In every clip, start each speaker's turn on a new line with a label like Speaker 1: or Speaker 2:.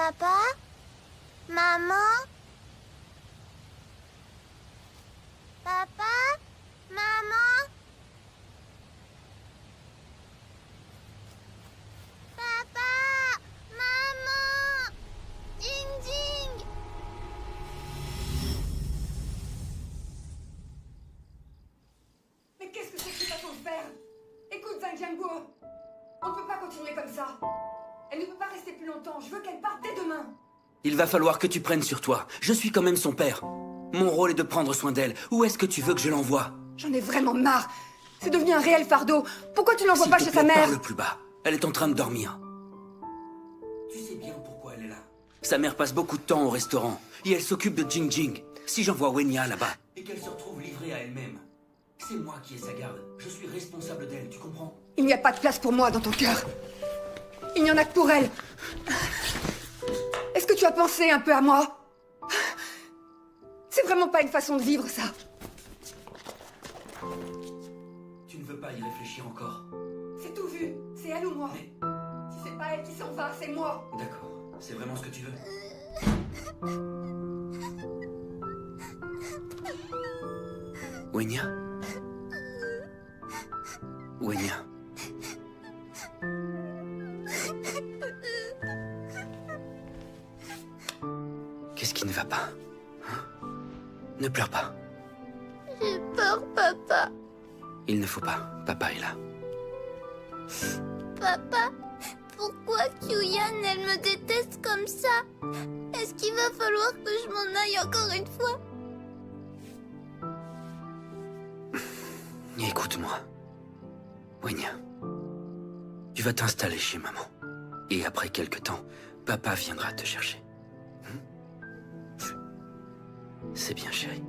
Speaker 1: Papa? Maman? Papa? Maman? Papa? Maman? Ding ding!
Speaker 2: Mais qu'est-ce que c'est que cette façon de faire? Écoute, Zhang Jiangguo, on ne peut pas continuer comme ça. Elle ne peut pas rester plus longtemps, je veux qu'elle parte dès demain.
Speaker 3: Il va falloir que tu prennes sur toi. Je suis quand même son père. Mon rôle est de prendre soin d'elle. Où est-ce que tu veux que je l'envoie?
Speaker 2: J'en ai vraiment marre. C'est devenu un réel fardeau. Pourquoi tu l'envoies pas
Speaker 3: S'il
Speaker 2: chez
Speaker 3: te
Speaker 2: sa
Speaker 3: plaît,
Speaker 2: mère?
Speaker 3: parle plus bas. Elle est en train de dormir. Tu sais bien pourquoi elle est là. Sa mère passe beaucoup de temps au restaurant. Et elle s'occupe de Jing Jing. Si j'envoie Wenya là-bas, et qu'elle se retrouve livrée à elle-même, c'est moi qui ai sa garde. Je suis responsable d'elle, tu comprends?
Speaker 2: Il n'y a pas de place pour moi dans ton cœur. Il n'y en a que pour elle. Est-ce que tu as pensé un peu à moi? C'est vraiment pas une façon de vivre, ça.
Speaker 3: Tu ne veux pas y réfléchir encore?
Speaker 2: C'est tout vu. C'est elle ou moi.
Speaker 3: Mais...
Speaker 2: Si c'est pas elle qui s'en va, c'est moi.
Speaker 3: D'accord. C'est vraiment ce que tu veux? Wenya? Wenya? Qu'est-ce qui ne va pas? Hein? Ne pleure pas.
Speaker 1: J'ai peur, papa.
Speaker 3: Il ne faut pas. Papa est là.
Speaker 1: Papa, pourquoi Kyuyan, elle me déteste comme ça? Est-ce qu'il va falloir que je m'en aille encore une fois?
Speaker 3: Écoute-moi. Wenya. Tu vas t'installer chez maman. Et après quelque temps, papa viendra te chercher. C'est bien, chérie.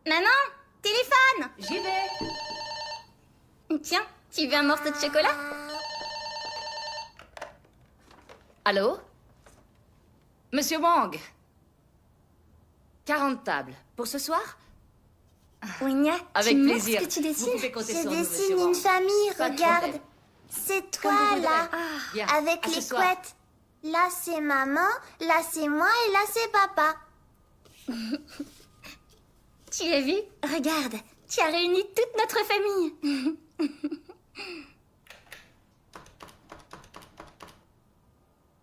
Speaker 1: Maman, téléphone!
Speaker 4: J'y vais.
Speaker 1: Tiens, tu veux un morceau de chocolat?
Speaker 4: Allô? Monsieur Wang. 40 tables. Pour ce soir?
Speaker 1: Wenya,
Speaker 4: Avec
Speaker 1: tu
Speaker 4: plaisir.
Speaker 1: montres ce que tu
Speaker 4: Vous
Speaker 1: dessines?
Speaker 4: pouvez compter
Speaker 1: Je
Speaker 4: sur nous,
Speaker 1: dessine
Speaker 4: monsieur
Speaker 1: une
Speaker 4: Wang.
Speaker 1: famille,
Speaker 4: Pas de
Speaker 1: regarde.
Speaker 4: problème.
Speaker 1: C'est
Speaker 4: Comme
Speaker 1: toi,
Speaker 4: vous voudrez.
Speaker 1: là.
Speaker 4: Bien,
Speaker 1: Avec
Speaker 4: à ce
Speaker 1: les
Speaker 4: soir.
Speaker 1: couettes. Là, c'est maman, là, c'est moi et là, c'est papa. Tu as vu? Regarde, tu as réuni toute notre famille.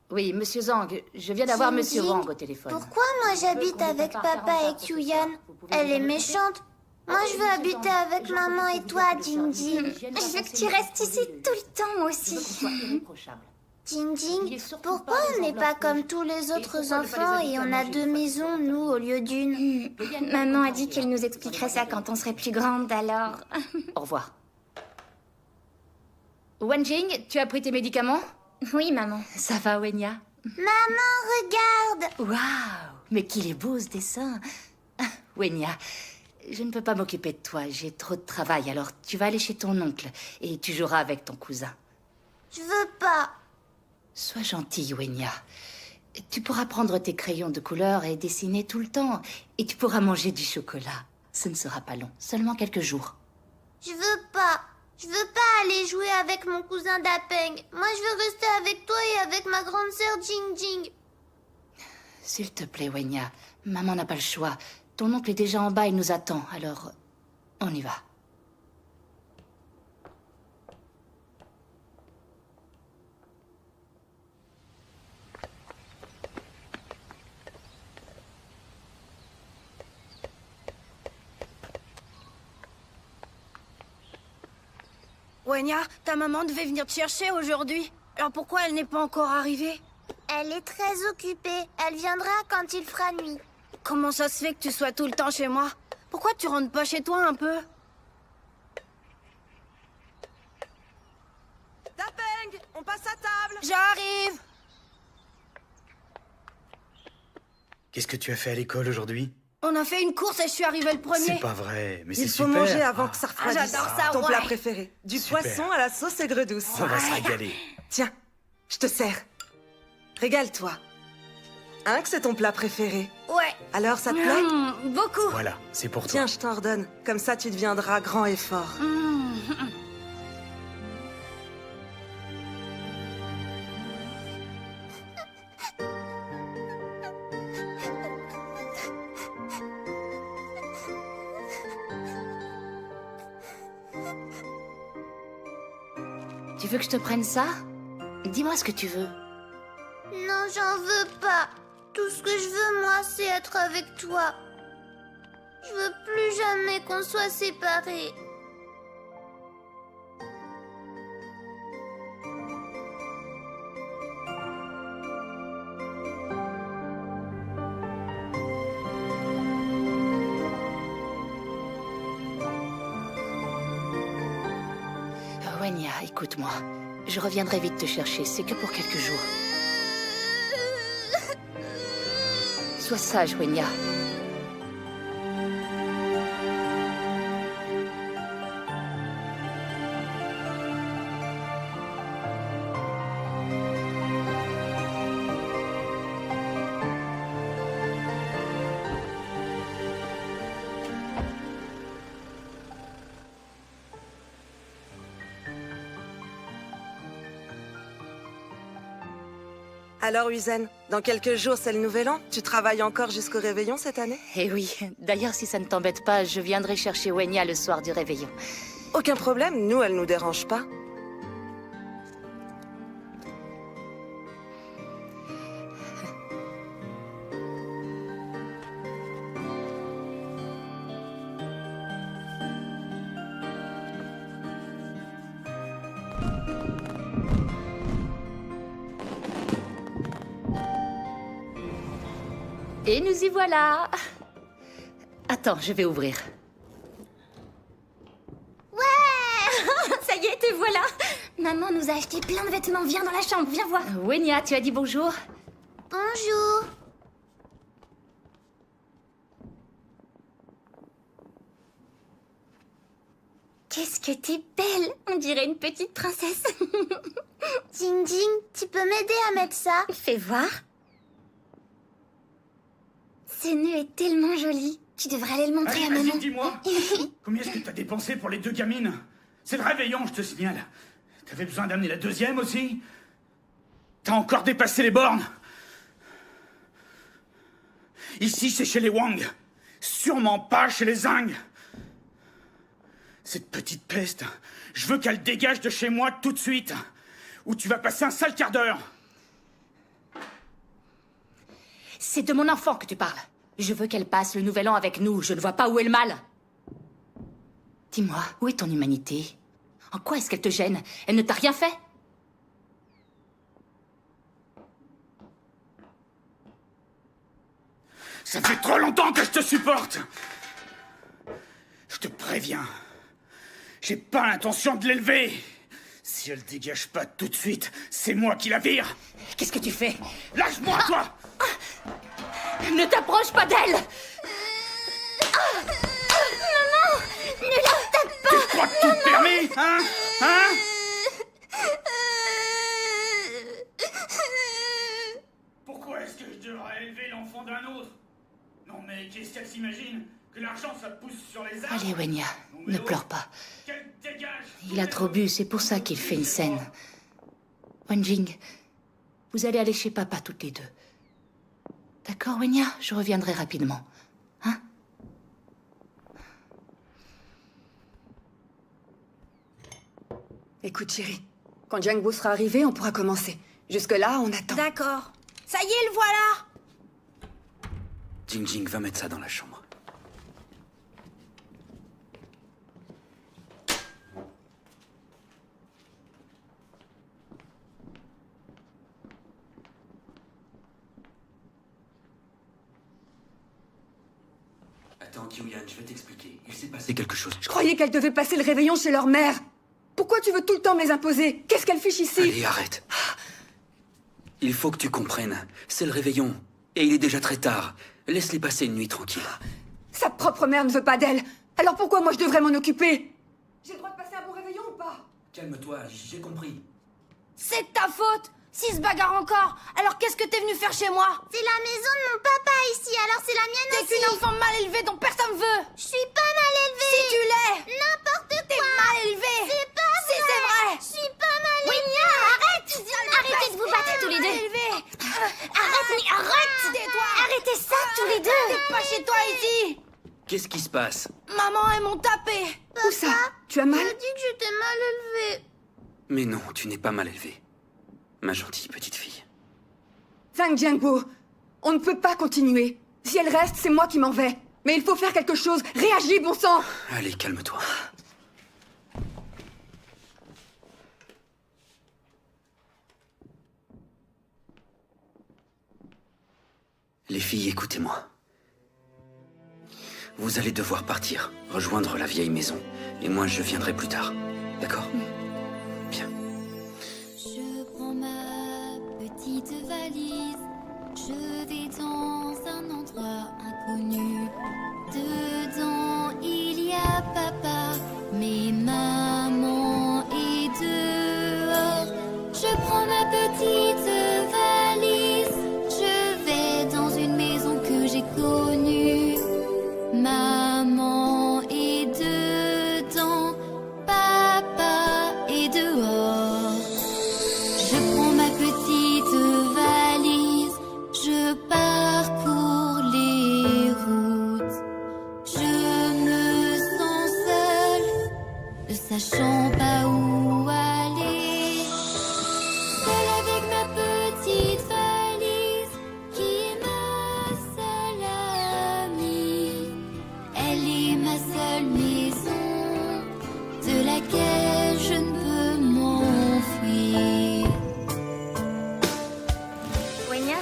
Speaker 4: Oui, monsieur Zhang, je viens d'avoir
Speaker 1: Jing
Speaker 4: monsieur
Speaker 1: Jing,
Speaker 4: Wang au téléphone.
Speaker 1: Pourquoi moi j'habite avec papa et Kyuyan? Elle est méchante. Moi je veux habiter avec maman et toi, Jing Jing. Je veux que tu restes ici tout le temps, moi
Speaker 4: Je veux qu'on
Speaker 1: aussi.
Speaker 4: soit irréprochable.
Speaker 1: Jing
Speaker 4: N'oubliez
Speaker 1: Jing,
Speaker 4: surtout
Speaker 1: pourquoi
Speaker 4: pas les
Speaker 1: on n'est pas
Speaker 4: enveloppes
Speaker 1: comme
Speaker 4: rouges.
Speaker 1: tous les
Speaker 4: Et
Speaker 1: autres
Speaker 4: pourquoi ne pas les
Speaker 1: enfants
Speaker 4: inviter
Speaker 1: et
Speaker 4: à
Speaker 1: on a
Speaker 4: manger
Speaker 1: deux
Speaker 4: une fois
Speaker 1: maisons,
Speaker 4: par
Speaker 1: nous, au lieu d'une? Maman a dit qu'elle nous expliquerait ça quand on serait plus grande, alors...
Speaker 4: Au revoir. Wenjing, tu as pris tes médicaments?
Speaker 1: Oui, maman.
Speaker 4: Ça va, Wenya?
Speaker 1: Maman, regarde!
Speaker 4: Waouh! Mais qu'il est beau ce dessin! Wenya, je ne peux pas m'occuper de toi, j'ai trop de travail, alors tu vas aller chez ton oncle et tu joueras avec ton cousin.
Speaker 1: Je veux pas.
Speaker 4: Sois gentille, Wenya. Tu pourras prendre tes crayons de couleur et dessiner tout le temps. Et tu pourras manger du chocolat. Ce ne sera pas long, seulement quelques jours.
Speaker 1: Je veux pas. Je veux pas aller jouer avec mon cousin Dapeng. Moi, je veux rester avec toi et avec ma grande sœur Jing Jing.
Speaker 4: S'il te plaît, Wenya, maman n'a pas le choix. Ton oncle est déjà en bas, il nous attend, alors on y va.
Speaker 5: Wenya, ta maman devait venir te chercher aujourd'hui. Alors pourquoi elle n'est pas encore arrivée?
Speaker 1: Elle est très occupée. Elle viendra quand il fera nuit.
Speaker 5: Comment ça se fait que tu sois tout le temps chez moi? Pourquoi tu rentres pas chez toi un peu?
Speaker 2: Dapeng, on passe à table.
Speaker 5: J'arrive!
Speaker 6: Qu'est-ce que tu as fait à l'école aujourd'hui?
Speaker 5: On a fait une course et je suis arrivée le premier.
Speaker 6: C'est pas vrai, mais c'est
Speaker 7: Il faut
Speaker 6: super.
Speaker 7: manger avant que ça refroidisse.
Speaker 5: j'adore ça,
Speaker 7: Ton
Speaker 5: ouais.
Speaker 7: plat préféré. Du
Speaker 6: Super.
Speaker 7: poisson à la sauce aigre douce.
Speaker 6: On va se régaler.
Speaker 7: Tiens, je te sers. Régale-toi. Hein, que c'est ton plat préféré?
Speaker 5: Ouais.
Speaker 7: Alors, ça te plaît?
Speaker 5: Beaucoup.
Speaker 6: Voilà, c'est pour toi.
Speaker 7: Tiens, je t'en redonne. Comme ça, tu deviendras grand et fort.
Speaker 4: Tu veux que je te prenne ça? Dis-moi ce que tu veux.
Speaker 1: Non, j'en veux pas. Tout ce que je veux, moi, c'est être avec toi. Je veux plus jamais qu'on soit séparés.
Speaker 4: Wenya, écoute-moi. Je reviendrai vite te chercher, c'est que pour quelques jours. Sois sage, Wenya.
Speaker 7: Alors, Uzen, dans quelques jours, c'est le nouvel an. Tu travailles encore jusqu'au réveillon cette année?
Speaker 4: Eh oui, d'ailleurs, si ça ne t'embête pas, je viendrai chercher Wenya le soir du réveillon.
Speaker 7: Aucun problème, nous, elle nous dérange pas.
Speaker 4: Et nous y voilà. Attends, je vais ouvrir.
Speaker 1: Ça y est, te voilà. Maman nous a acheté plein de vêtements. Viens dans la chambre, viens voir.
Speaker 4: Wenya, tu as dit bonjour?
Speaker 1: Bonjour. Qu'est-ce que t'es belle. On dirait une petite princesse. Jing Jing, tu peux m'aider à mettre ça? Fais voir. Ce nœud est tellement joli. Tu devrais aller le montrer à
Speaker 8: Allez,
Speaker 1: maman.
Speaker 8: vas-y, dis-moi. Combien est-ce que t'as dépensé pour les deux gamines? C'est le réveillon, je te signale. T'avais besoin d'amener la deuxième aussi? T'as encore dépassé les bornes? Ici, c'est chez les Wang. Sûrement pas chez les Zhang. Cette petite peste, je veux qu'elle dégage de chez moi tout de suite. Ou tu vas passer un sale quart d'heure.
Speaker 4: C'est de mon enfant que tu parles. Je veux qu'elle passe le nouvel an avec nous. Je ne vois pas où est le mal. Dis-moi, où est ton humanité? En quoi est-ce qu'elle te gêne? Elle ne t'a rien fait?
Speaker 8: Ça fait trop longtemps que je te supporte. Je te préviens. J'ai pas l'intention de l'élever. Si elle dégage pas tout de suite, c'est moi qui la vire.
Speaker 4: Qu'est-ce que tu fais?
Speaker 8: Lâche-moi, toi!
Speaker 4: Ne t'approche pas d'elle!
Speaker 8: Tu crois tout permis, hein? Hein? Pourquoi est-ce que je devrais élever l'enfant d'un autre? Non mais qu'est-ce qu'elle s'imagine? Que l'argent ça pousse sur les arbres?
Speaker 4: Allez, Wenya, ne pleure pas.
Speaker 8: Qu'elle dégage!
Speaker 4: Il a trop bu, c'est pour ça qu'il fait une scène. Wenjing, vous allez aller chez papa toutes les deux. D'accord, Wenya? Je reviendrai rapidement. Hein?
Speaker 2: Écoute, chérie, quand Jiangbo sera arrivé, on pourra commencer. Jusque-là, on attend.
Speaker 5: D'accord. Ça y est, le voilà.
Speaker 3: Jing Jing va mettre ça dans la chambre. Attends, Kyuyan, je vais t'expliquer. Il s'est passé quelque chose.
Speaker 2: Je croyais qu'elle devait passer le réveillon chez leur mère. Pourquoi tu veux tout le temps me les imposer? Qu'est-ce qu'elle fiche ici?
Speaker 3: Allez, arrête. Il faut que tu comprennes. C'est le réveillon. Et il est déjà très tard. Laisse-les passer une nuit tranquille.
Speaker 2: Sa propre mère ne veut pas d'elle. Alors pourquoi moi je devrais m'en occuper? J'ai le droit de passer un bon réveillon ou pas?
Speaker 3: Calme-toi, j'ai compris.
Speaker 5: C'est de ta faute. S'ils se bagarrent encore, alors qu'est-ce que t'es venu faire chez moi?
Speaker 1: C'est la maison de mon papa ici, alors c'est la mienne
Speaker 5: T'es
Speaker 1: aussi.
Speaker 5: qu'une enfant mal élevée dont personne veut.
Speaker 1: Je suis pas mal élevée.
Speaker 5: Si tu l'es,
Speaker 1: N'importe quoi.
Speaker 5: t'es mal élevée.
Speaker 1: C'est pas
Speaker 5: Si
Speaker 1: vrai.
Speaker 5: c'est vrai.
Speaker 1: Je suis pas mal élevée. Arrête. Arrêtez de vous battre tous les deux. Arrête, mais arrête.
Speaker 5: Tais-toi.
Speaker 1: Arrêtez ça tous les deux.
Speaker 5: T'es pas chez toi ici.
Speaker 3: Qu'est-ce qui se passe?
Speaker 5: Maman, elles m'ont tapé.
Speaker 2: Où ça? Tu as mal?
Speaker 1: dit que j'étais mal élevée.
Speaker 3: Mais non, tu n'es pas mal élevée. Ma gentille petite fille.
Speaker 2: Zhang Jiangbo, on ne peut pas continuer. Si elle reste, c'est moi qui m'en vais. Mais il faut faire quelque chose. Réagis, bon sang!
Speaker 3: Allez, calme-toi. Les filles, écoutez-moi. Vous allez devoir partir, rejoindre la vieille maison. Et moi, je viendrai plus tard. D'accord? Bien.
Speaker 9: Je prends ma petite valise, je vais dans un endroit inconnu. Dedans il y a papa, mais maman est dehors. Je prends ma petite valise, je vais dans une maison que j'ai connue. Maman est dedans, papa est dehors. Je prends ma petite valise, je parcours les routes. Je me sens seule, ne sachant pas où aller. Seule avec ma petite valise, qui est ma seule amie. Elle est ma seule maison, de laquelle je ne peux m'enfuir.
Speaker 1: Wenya,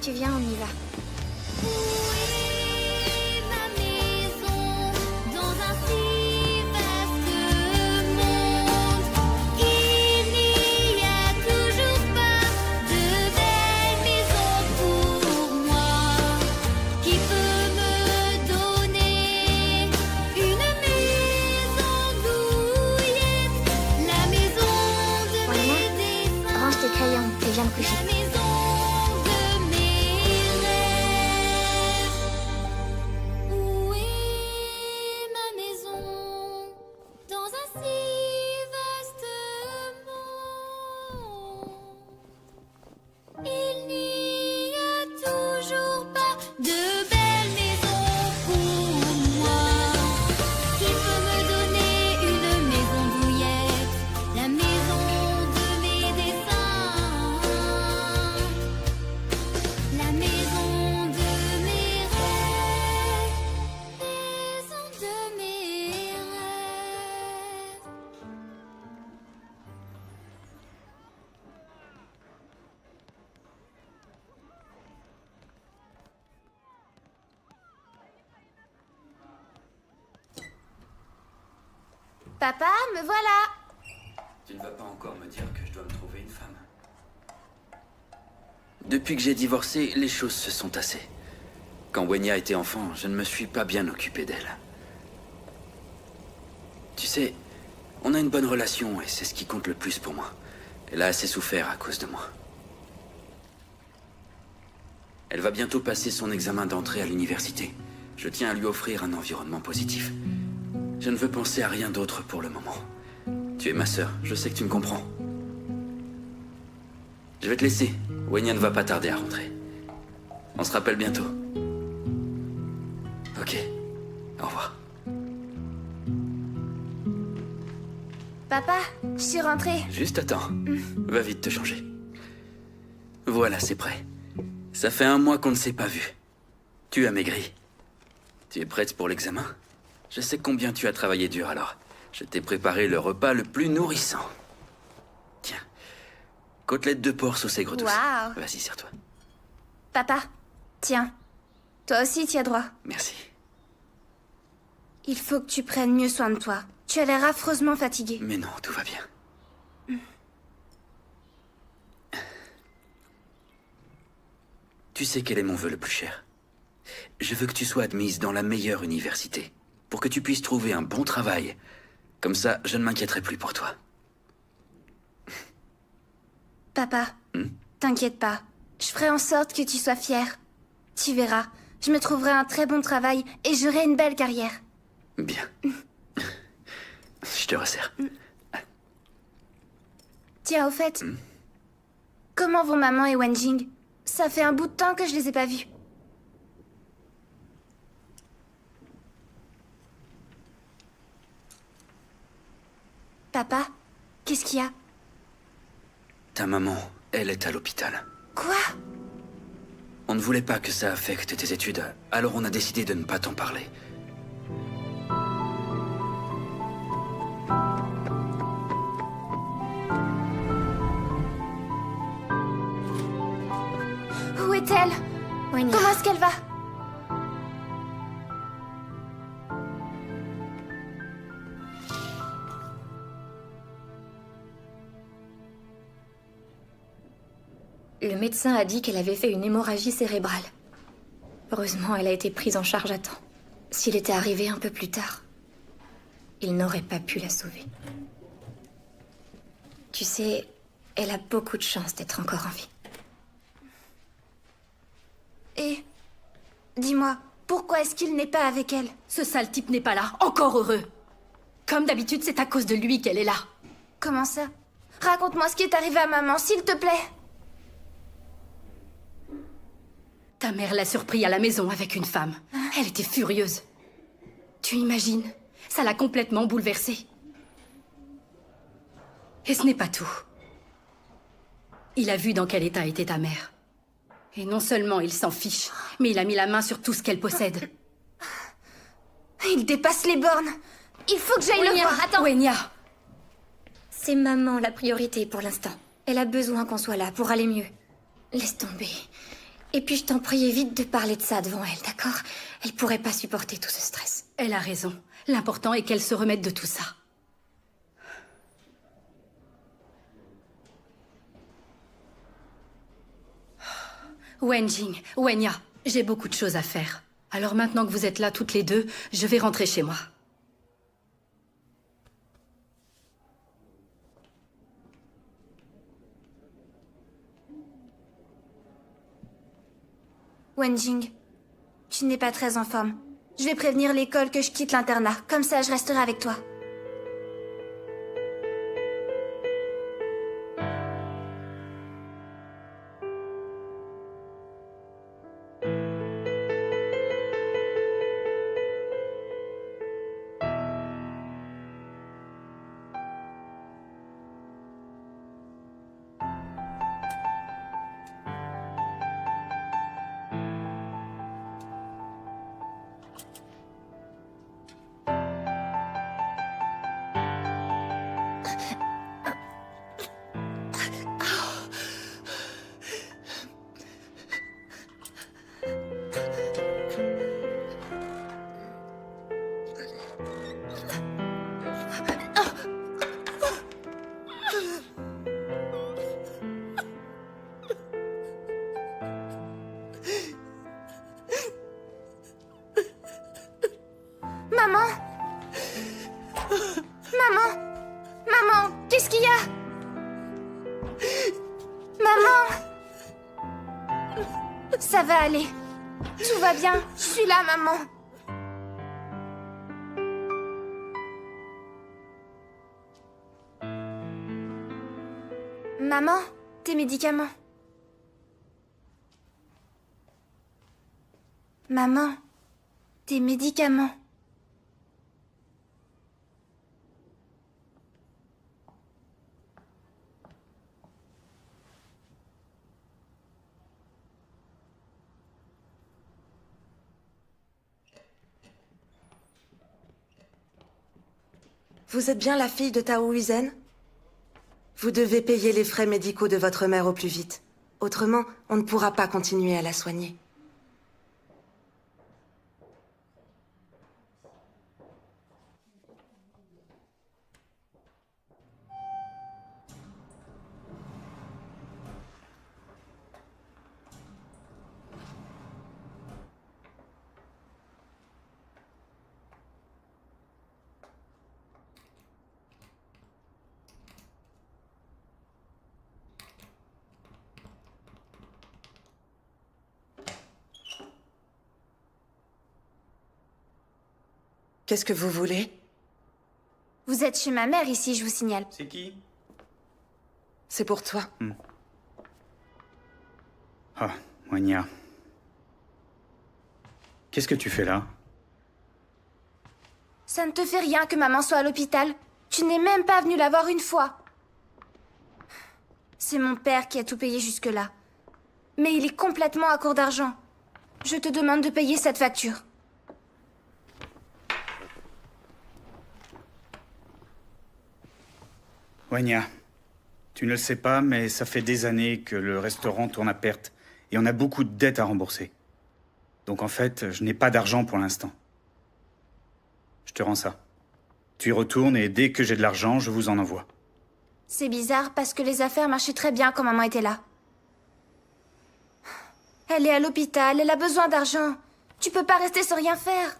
Speaker 1: tu viens, on y va.
Speaker 9: Où est ma maison dans un si vaste monde? Il n'y a toujours pas de belle maison pour moi. Qui peut me donner une maison douillette? La maison de
Speaker 1: Wenya,
Speaker 9: mes dessins.
Speaker 1: range tes crayons et viens me coucher.
Speaker 9: La maison de mes rêves. Où est ma maison dans un si vaste monde? Il n'y a toujours pas de belle maison pour moi. Qui peut me donner une maison douillette? La maison de mes dessins. La maison de mes rêves. Maison de mes rêves.
Speaker 1: Papa, me voilà.
Speaker 3: Tu ne vas pas encore me dire que je dois me trouver une femme. Depuis que j'ai divorcé, les choses se sont tassées. Quand Wenya était enfant, je ne me suis pas bien occupé d'elle. Tu sais, on a une bonne relation et c'est ce qui compte le plus pour moi. Elle a assez souffert à cause de moi. Elle va bientôt passer son examen d'entrée à l'université. Je tiens à lui offrir un environnement positif. Je ne veux penser à rien d'autre pour le moment. Tu es ma sœur, je sais que tu me comprends. Je vais te laisser. Wenya ne va pas tarder à rentrer. On se rappelle bientôt. Ok. Au revoir.
Speaker 1: Papa, je suis rentrée.
Speaker 3: Juste attends. Va vite te changer. Voilà, c'est prêt. Ça fait 1 mois qu'on ne s'est pas vu. Tu as maigri. Tu es prête pour l'examen? Je sais combien tu as travaillé dur alors. Je t'ai préparé le repas le plus nourrissant. Tiens. Côtelette de porc sauce aigre douce.
Speaker 1: Waouh.
Speaker 3: Vas-y, serre-toi.
Speaker 1: Papa, tiens. Toi aussi, tu as droit.
Speaker 3: Merci.
Speaker 1: Il faut que tu prennes mieux soin de toi. Tu as l'air affreusement fatigué.
Speaker 3: Mais non, tout va bien. Tu sais quel est mon vœu le plus cher? Je veux que tu sois admise dans la meilleure université, pour que tu puisses trouver un bon travail. Comme ça, je ne m'inquiéterai plus pour toi.
Speaker 1: Papa, t'inquiète pas. Je ferai en sorte que tu sois fier. Tu verras, je me trouverai un très bon travail et j'aurai une belle carrière.
Speaker 3: Bien. Je te resserre.
Speaker 1: Tiens, au fait, comment vont maman et Wenjing? Ça fait un bout de temps que je les ai pas vus. Papa, qu'est-ce qu'il y a?
Speaker 3: Ta maman, elle est à l'hôpital.
Speaker 1: Quoi?
Speaker 3: On ne voulait pas que ça affecte tes études, alors on a décidé de ne pas t'en parler.
Speaker 1: Où est-elle?
Speaker 5: Wenya.
Speaker 1: Comment est-ce qu'elle va?
Speaker 10: Le médecin a dit qu'elle avait fait une hémorragie cérébrale. Heureusement, elle a été prise en charge à temps. S'il était arrivé un peu plus tard, il n'aurait pas pu la sauver. Tu sais, elle a beaucoup de chance d'être encore en vie.
Speaker 1: Et dis-moi, pourquoi est-ce qu'il n'est pas avec elle?
Speaker 4: Ce sale type n'est pas là, encore heureux. Comme d'habitude, c'est à cause de lui qu'elle est là.
Speaker 1: Comment ça? Raconte-moi ce qui est arrivé à maman, s'il te plaît.
Speaker 4: Ta mère l'a surpris à la maison avec une femme. Elle était furieuse. Tu imagines? Ça l'a complètement bouleversée. Et ce n'est pas tout. Il a vu dans quel état était ta mère. Et non seulement il s'en fiche, mais il a mis la main sur tout ce qu'elle possède.
Speaker 1: Il dépasse les bornes. Il faut que j'aille le
Speaker 10: Wenya,
Speaker 1: voir.
Speaker 10: attends.
Speaker 4: Wenya,
Speaker 10: C'est maman la priorité pour l'instant. Elle a besoin qu'on soit là pour aller mieux. Laisse tomber. Et puis je t'en prie, évite de parler de ça devant elle, d'accord? Elle pourrait pas supporter tout ce stress.
Speaker 4: elle a raison. L'important est qu'elle se remette de tout ça. Wenjing, Wenya, j'ai beaucoup de choses à faire. Alors maintenant que vous êtes là toutes les deux, je vais rentrer chez moi.
Speaker 1: Wenjing, tu n'es pas très en forme. Je vais prévenir l'école que je quitte l'internat. Comme ça, je resterai avec toi. Maman! Maman! Maman! Qu'est-ce qu'il y a? Maman! Ça va aller. Tout va bien. Je suis là, maman. Maman, tes médicaments. Maman, tes médicaments.
Speaker 7: Vous êtes bien la fille de Tao Huizen? Vous devez payer les frais médicaux de votre mère au plus vite. Autrement, on ne pourra pas continuer à la soigner. Qu'est-ce que vous voulez?
Speaker 1: Vous êtes chez ma mère ici, je vous signale.
Speaker 8: C'est qui?
Speaker 7: C'est pour toi.
Speaker 8: Ah, Wenya. Qu'est-ce que tu fais là?
Speaker 1: Ça ne te fait rien que maman soit à l'hôpital. Tu n'es même pas venu la voir une fois. C'est mon père qui a tout payé jusque-là. Mais il est complètement à court d'argent. Je te demande de payer cette facture.
Speaker 8: Wenya, tu ne le sais pas, mais ça fait des années que le restaurant tourne à perte et on a beaucoup de dettes à rembourser. Donc en fait, je n'ai pas d'argent pour l'instant. Je te rends ça. Tu y retournes et dès que j'ai de l'argent, je vous en envoie.
Speaker 1: C'est bizarre parce que les affaires marchaient très bien quand maman était là. Elle est à l'hôpital, elle a besoin d'argent. Tu peux pas rester sans rien faire.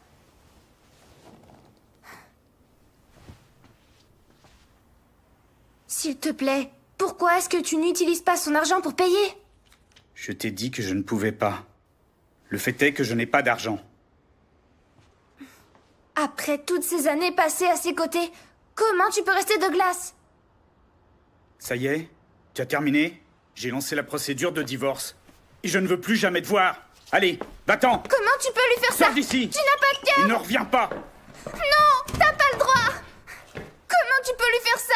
Speaker 1: S'il te plaît, pourquoi est-ce que tu n'utilises pas son argent pour payer?
Speaker 8: Je t'ai dit que je ne pouvais pas. Le fait est que je n'ai pas d'argent.
Speaker 1: Après toutes ces années passées à ses côtés, comment tu peux rester de glace?
Speaker 8: Ça y est? Tu as terminé? J'ai lancé la procédure de divorce. Et je ne veux plus jamais te voir. Allez, va-t'en!
Speaker 1: Comment tu peux lui faire ça?
Speaker 8: Sors d'ici!
Speaker 1: Tu n'as pas de cœur!
Speaker 8: Il ne revient pas!
Speaker 1: Non, t'as pas le droit! Comment tu peux lui faire ça?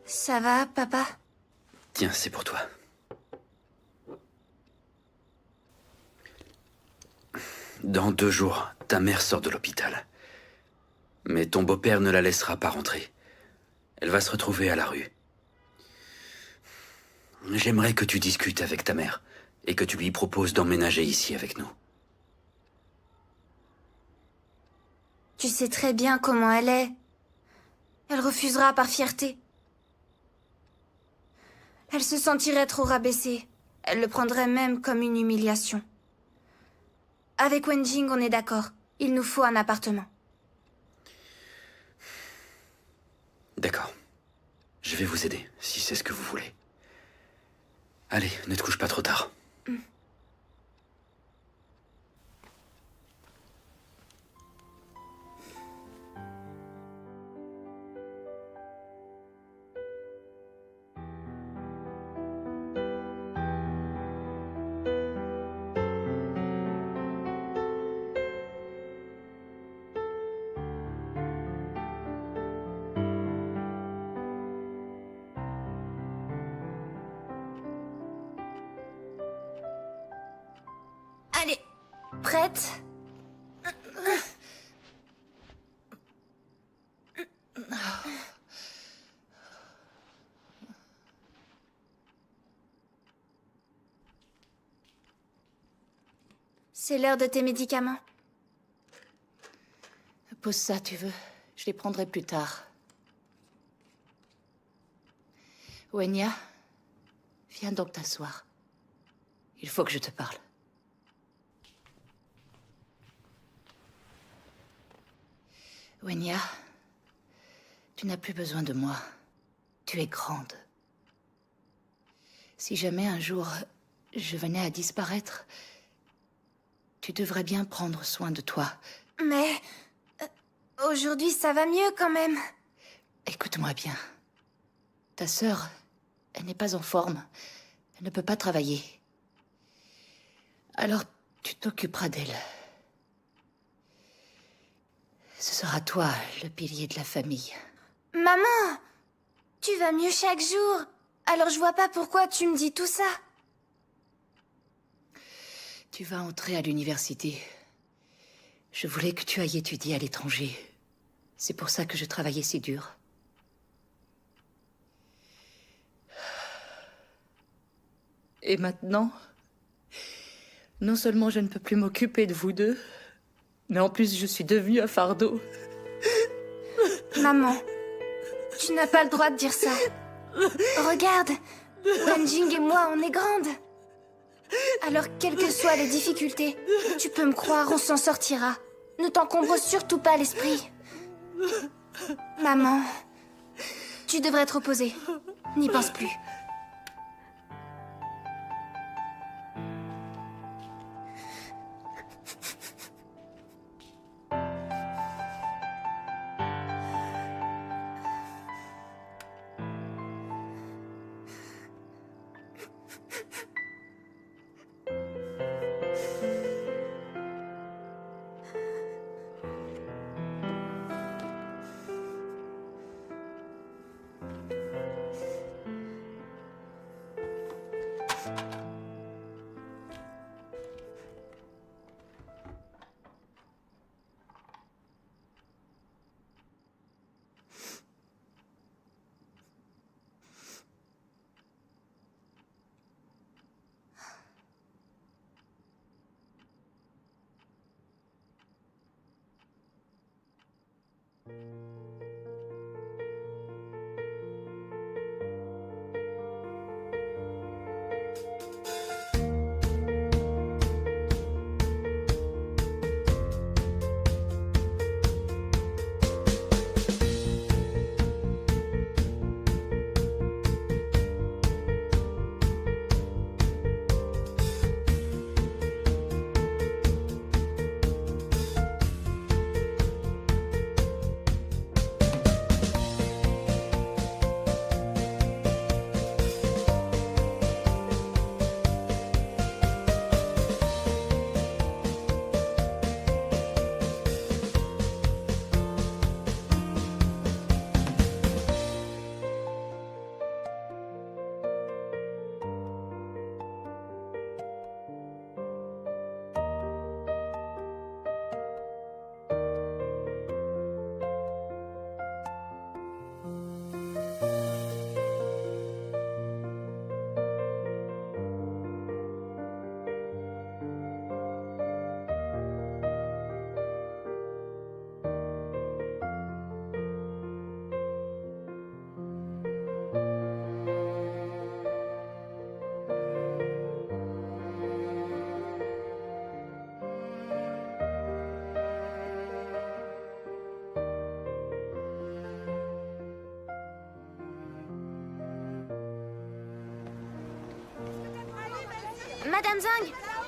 Speaker 1: Ça va, papa?
Speaker 3: Tiens, c'est pour toi. Dans 2 jours, ta mère sort de l'hôpital. Mais ton beau-père ne la laissera pas rentrer. Elle va se retrouver à la rue. J'aimerais que tu discutes avec ta mère et que tu lui proposes d'emménager ici avec nous.
Speaker 1: Tu sais très bien comment elle est. Elle refusera par fierté. Elle se sentirait trop rabaissée. Elle le prendrait même comme une humiliation. Avec Wenjing, on est d'accord. Il nous faut un appartement.
Speaker 3: D'accord. Je vais vous aider, si c'est ce que vous voulez. Allez, ne te couche pas trop tard.
Speaker 1: Allez, prête? C'est l'heure de tes médicaments.
Speaker 4: Pose ça, tu veux. Je les prendrai plus tard. Wenya, viens donc t'asseoir. Il faut que je te parle. Wenya, tu n'as plus besoin de moi. Tu es grande. Si jamais un jour je venais à disparaître, tu devrais bien prendre soin de toi.
Speaker 1: Mais... aujourd'hui, ça va mieux quand même.
Speaker 4: Écoute-moi bien. Ta sœur, elle n'est pas en forme. Elle ne peut pas travailler. Alors, tu t'occuperas d'elle. Ce sera toi, le pilier de la famille.
Speaker 1: Maman, tu vas mieux chaque jour. Alors je vois pas pourquoi tu me dis tout ça.
Speaker 4: Tu vas entrer à l'université. Je voulais que tu ailles étudier à l'étranger. C'est pour ça que je travaillais si dur. Et maintenant, non seulement je ne peux plus m'occuper de vous deux, mais en plus je suis devenue un fardeau.
Speaker 1: Maman, tu n'as pas le droit de dire ça. Regarde, Wenjing et moi, on est grandes. Alors, quelles que soient les difficultés, tu peux me croire, on s'en sortira. Ne t'encombre surtout pas l'esprit. Maman, tu devrais te reposer. N'y pense plus.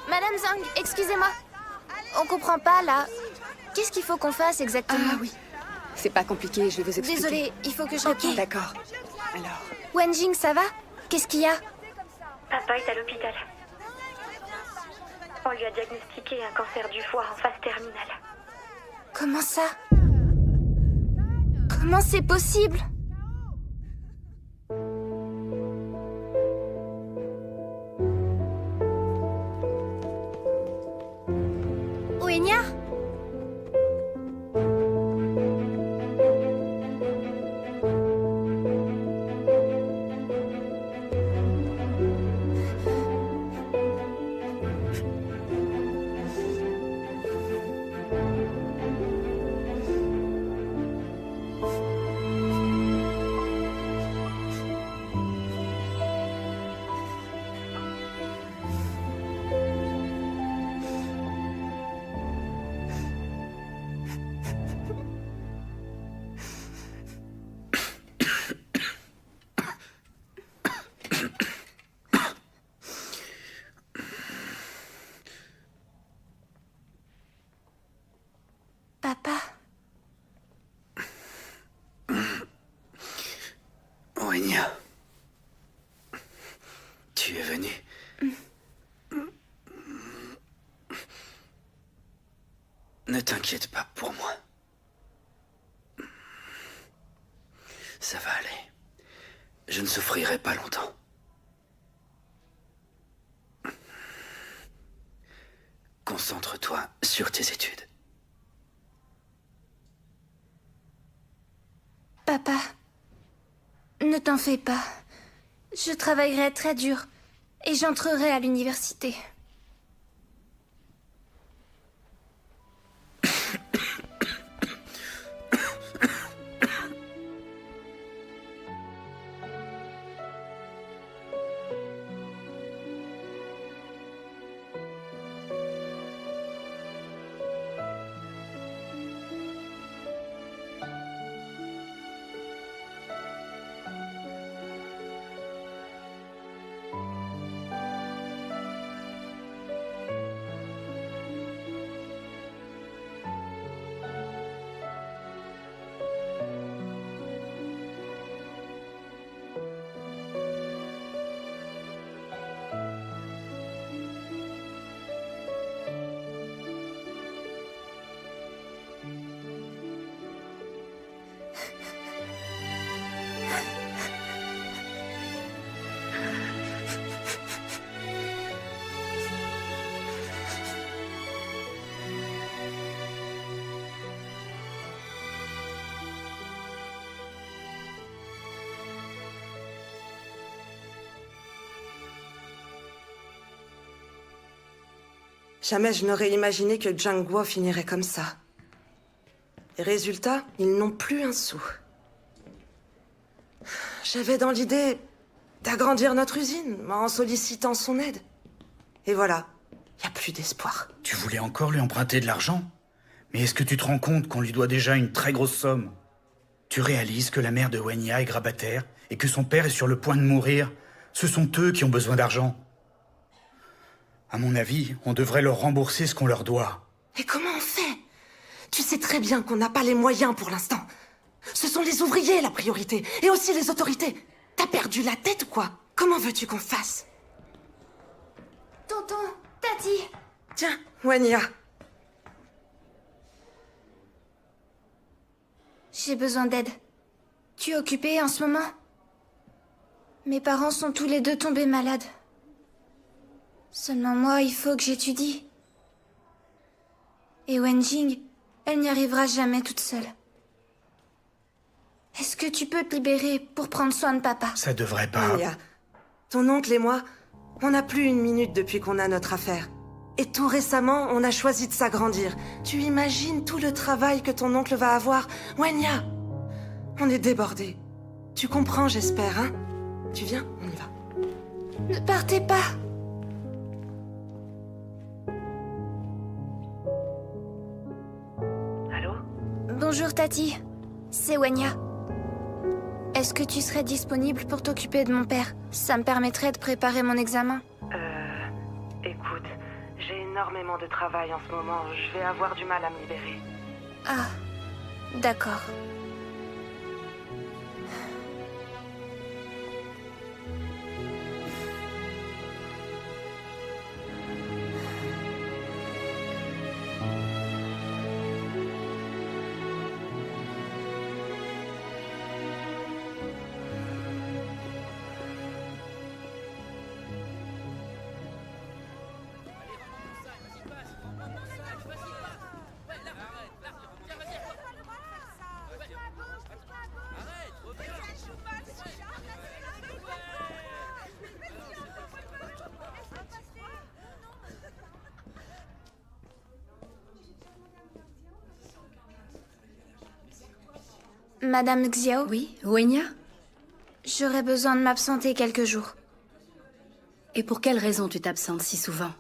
Speaker 1: Madame Zhang, excusez-moi. On comprend pas, là. Qu'est-ce qu'il faut qu'on fasse exactement?
Speaker 2: Ah oui. C'est pas compliqué, je vais vous expliquer.
Speaker 1: Désolée, il faut que je réponde.
Speaker 2: D'accord. Alors...
Speaker 1: Wenjing, ça va? Qu'est-ce qu'il y a?
Speaker 10: Papa est à l'hôpital. On lui a diagnostiqué un cancer du foie en phase terminale.
Speaker 1: Comment ça? Comment c'est possible?
Speaker 5: Oenya?
Speaker 1: Papa?
Speaker 3: Oenya. Tu es venu. Ne t'inquiète pas pour moi. Ça va aller. Je ne souffrirai pas longtemps. Concentre-toi sur tes études.
Speaker 1: Papa, ne t'en fais pas. Je travaillerai très dur et j'entrerai à l'université.
Speaker 7: Jamais je n'aurais imaginé que Jiang Guo finirait comme ça. Et résultat, ils n'ont plus un sou. J'avais dans l'idée d'agrandir notre usine en sollicitant son aide. Et voilà, il n'y a plus d'espoir.
Speaker 8: Tu voulais encore lui emprunter de l'argent? Mais est-ce que tu te rends compte qu'on lui doit déjà une très grosse somme? Tu réalises que la mère de Wenya est grabataire et que son père est sur le point de mourir? Ce sont eux qui ont besoin d'argent. À mon avis, on devrait leur rembourser ce qu'on leur doit.
Speaker 7: Et comment on fait? Tu sais très bien qu'on n'a pas les moyens pour l'instant. Ce sont les ouvriers la priorité, et aussi les autorités. T'as perdu la tête ou quoi? Comment veux-tu qu'on fasse?
Speaker 1: Tonton, Tati.
Speaker 7: Tiens, Wenya.
Speaker 1: J'ai besoin d'aide. Tu es occupée en ce moment? Mes parents sont tous les deux tombés malades. Seulement moi, il faut que j'étudie. Et Wenjing, elle n'y arrivera jamais toute seule. Est-ce que tu peux te libérer pour prendre soin de papa?
Speaker 8: Ça devrait pas...
Speaker 7: Wenya, ton oncle et moi, on n'a plus une minute depuis qu'on a notre affaire. Et tout récemment, on a choisi de s'agrandir. Tu imagines tout le travail que ton oncle va avoir? Wenya, on est débordés. Tu comprends, j'espère, hein? Tu viens? On y va.
Speaker 1: Ne partez pas.
Speaker 7: Allô?
Speaker 1: Bonjour Tati, c'est Wenya. Est-ce que tu serais disponible pour t'occuper de mon père? Ça me permettrait de préparer mon examen.
Speaker 7: Écoute, j'ai énormément de travail en ce moment. Je vais avoir du mal à me libérer.
Speaker 1: Ah, d'accord. Madame Xiao,
Speaker 11: Oui, Wenya?
Speaker 1: j'aurais besoin de m'absenter quelques jours.
Speaker 11: Et pour quelle raison tu t'absentes si souvent?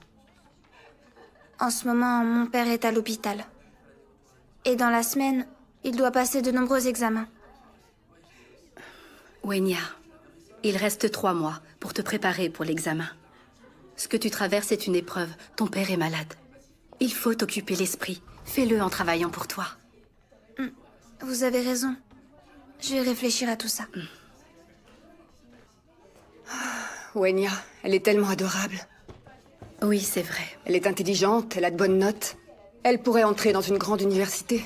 Speaker 1: En ce moment, mon père est à l'hôpital. Et dans la semaine, il doit passer de nombreux examens.
Speaker 11: Wenya, il reste 3 mois pour te préparer pour l'examen. Ce que tu traverses est une épreuve. Ton père est malade. Il faut t'occuper l'esprit. Fais-le en travaillant pour toi.
Speaker 1: Vous avez raison. Je vais réfléchir à tout ça.
Speaker 2: Wenya, elle est tellement adorable.
Speaker 11: Oui, c'est vrai.
Speaker 2: Elle est intelligente, elle a de bonnes notes. Elle pourrait entrer dans une grande université.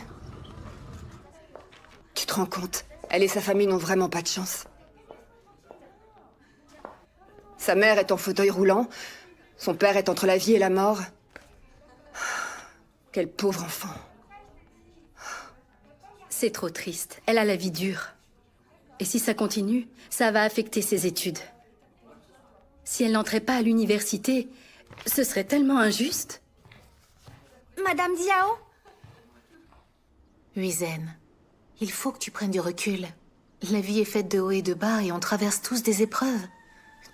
Speaker 2: Tu te rends compte? Elle et sa famille n'ont vraiment pas de chance. Sa mère est en fauteuil roulant. Son père est entre la vie et la mort. Quel pauvre enfant.
Speaker 11: C'est trop triste. Elle a la vie dure. Et si ça continue, ça va affecter ses études. Si elle n'entrait pas à l'université, ce serait tellement injuste.
Speaker 1: Madame Xiao?
Speaker 12: Huizen, il faut que tu prennes du recul. La vie est faite de hauts et de bas et on traverse tous des épreuves.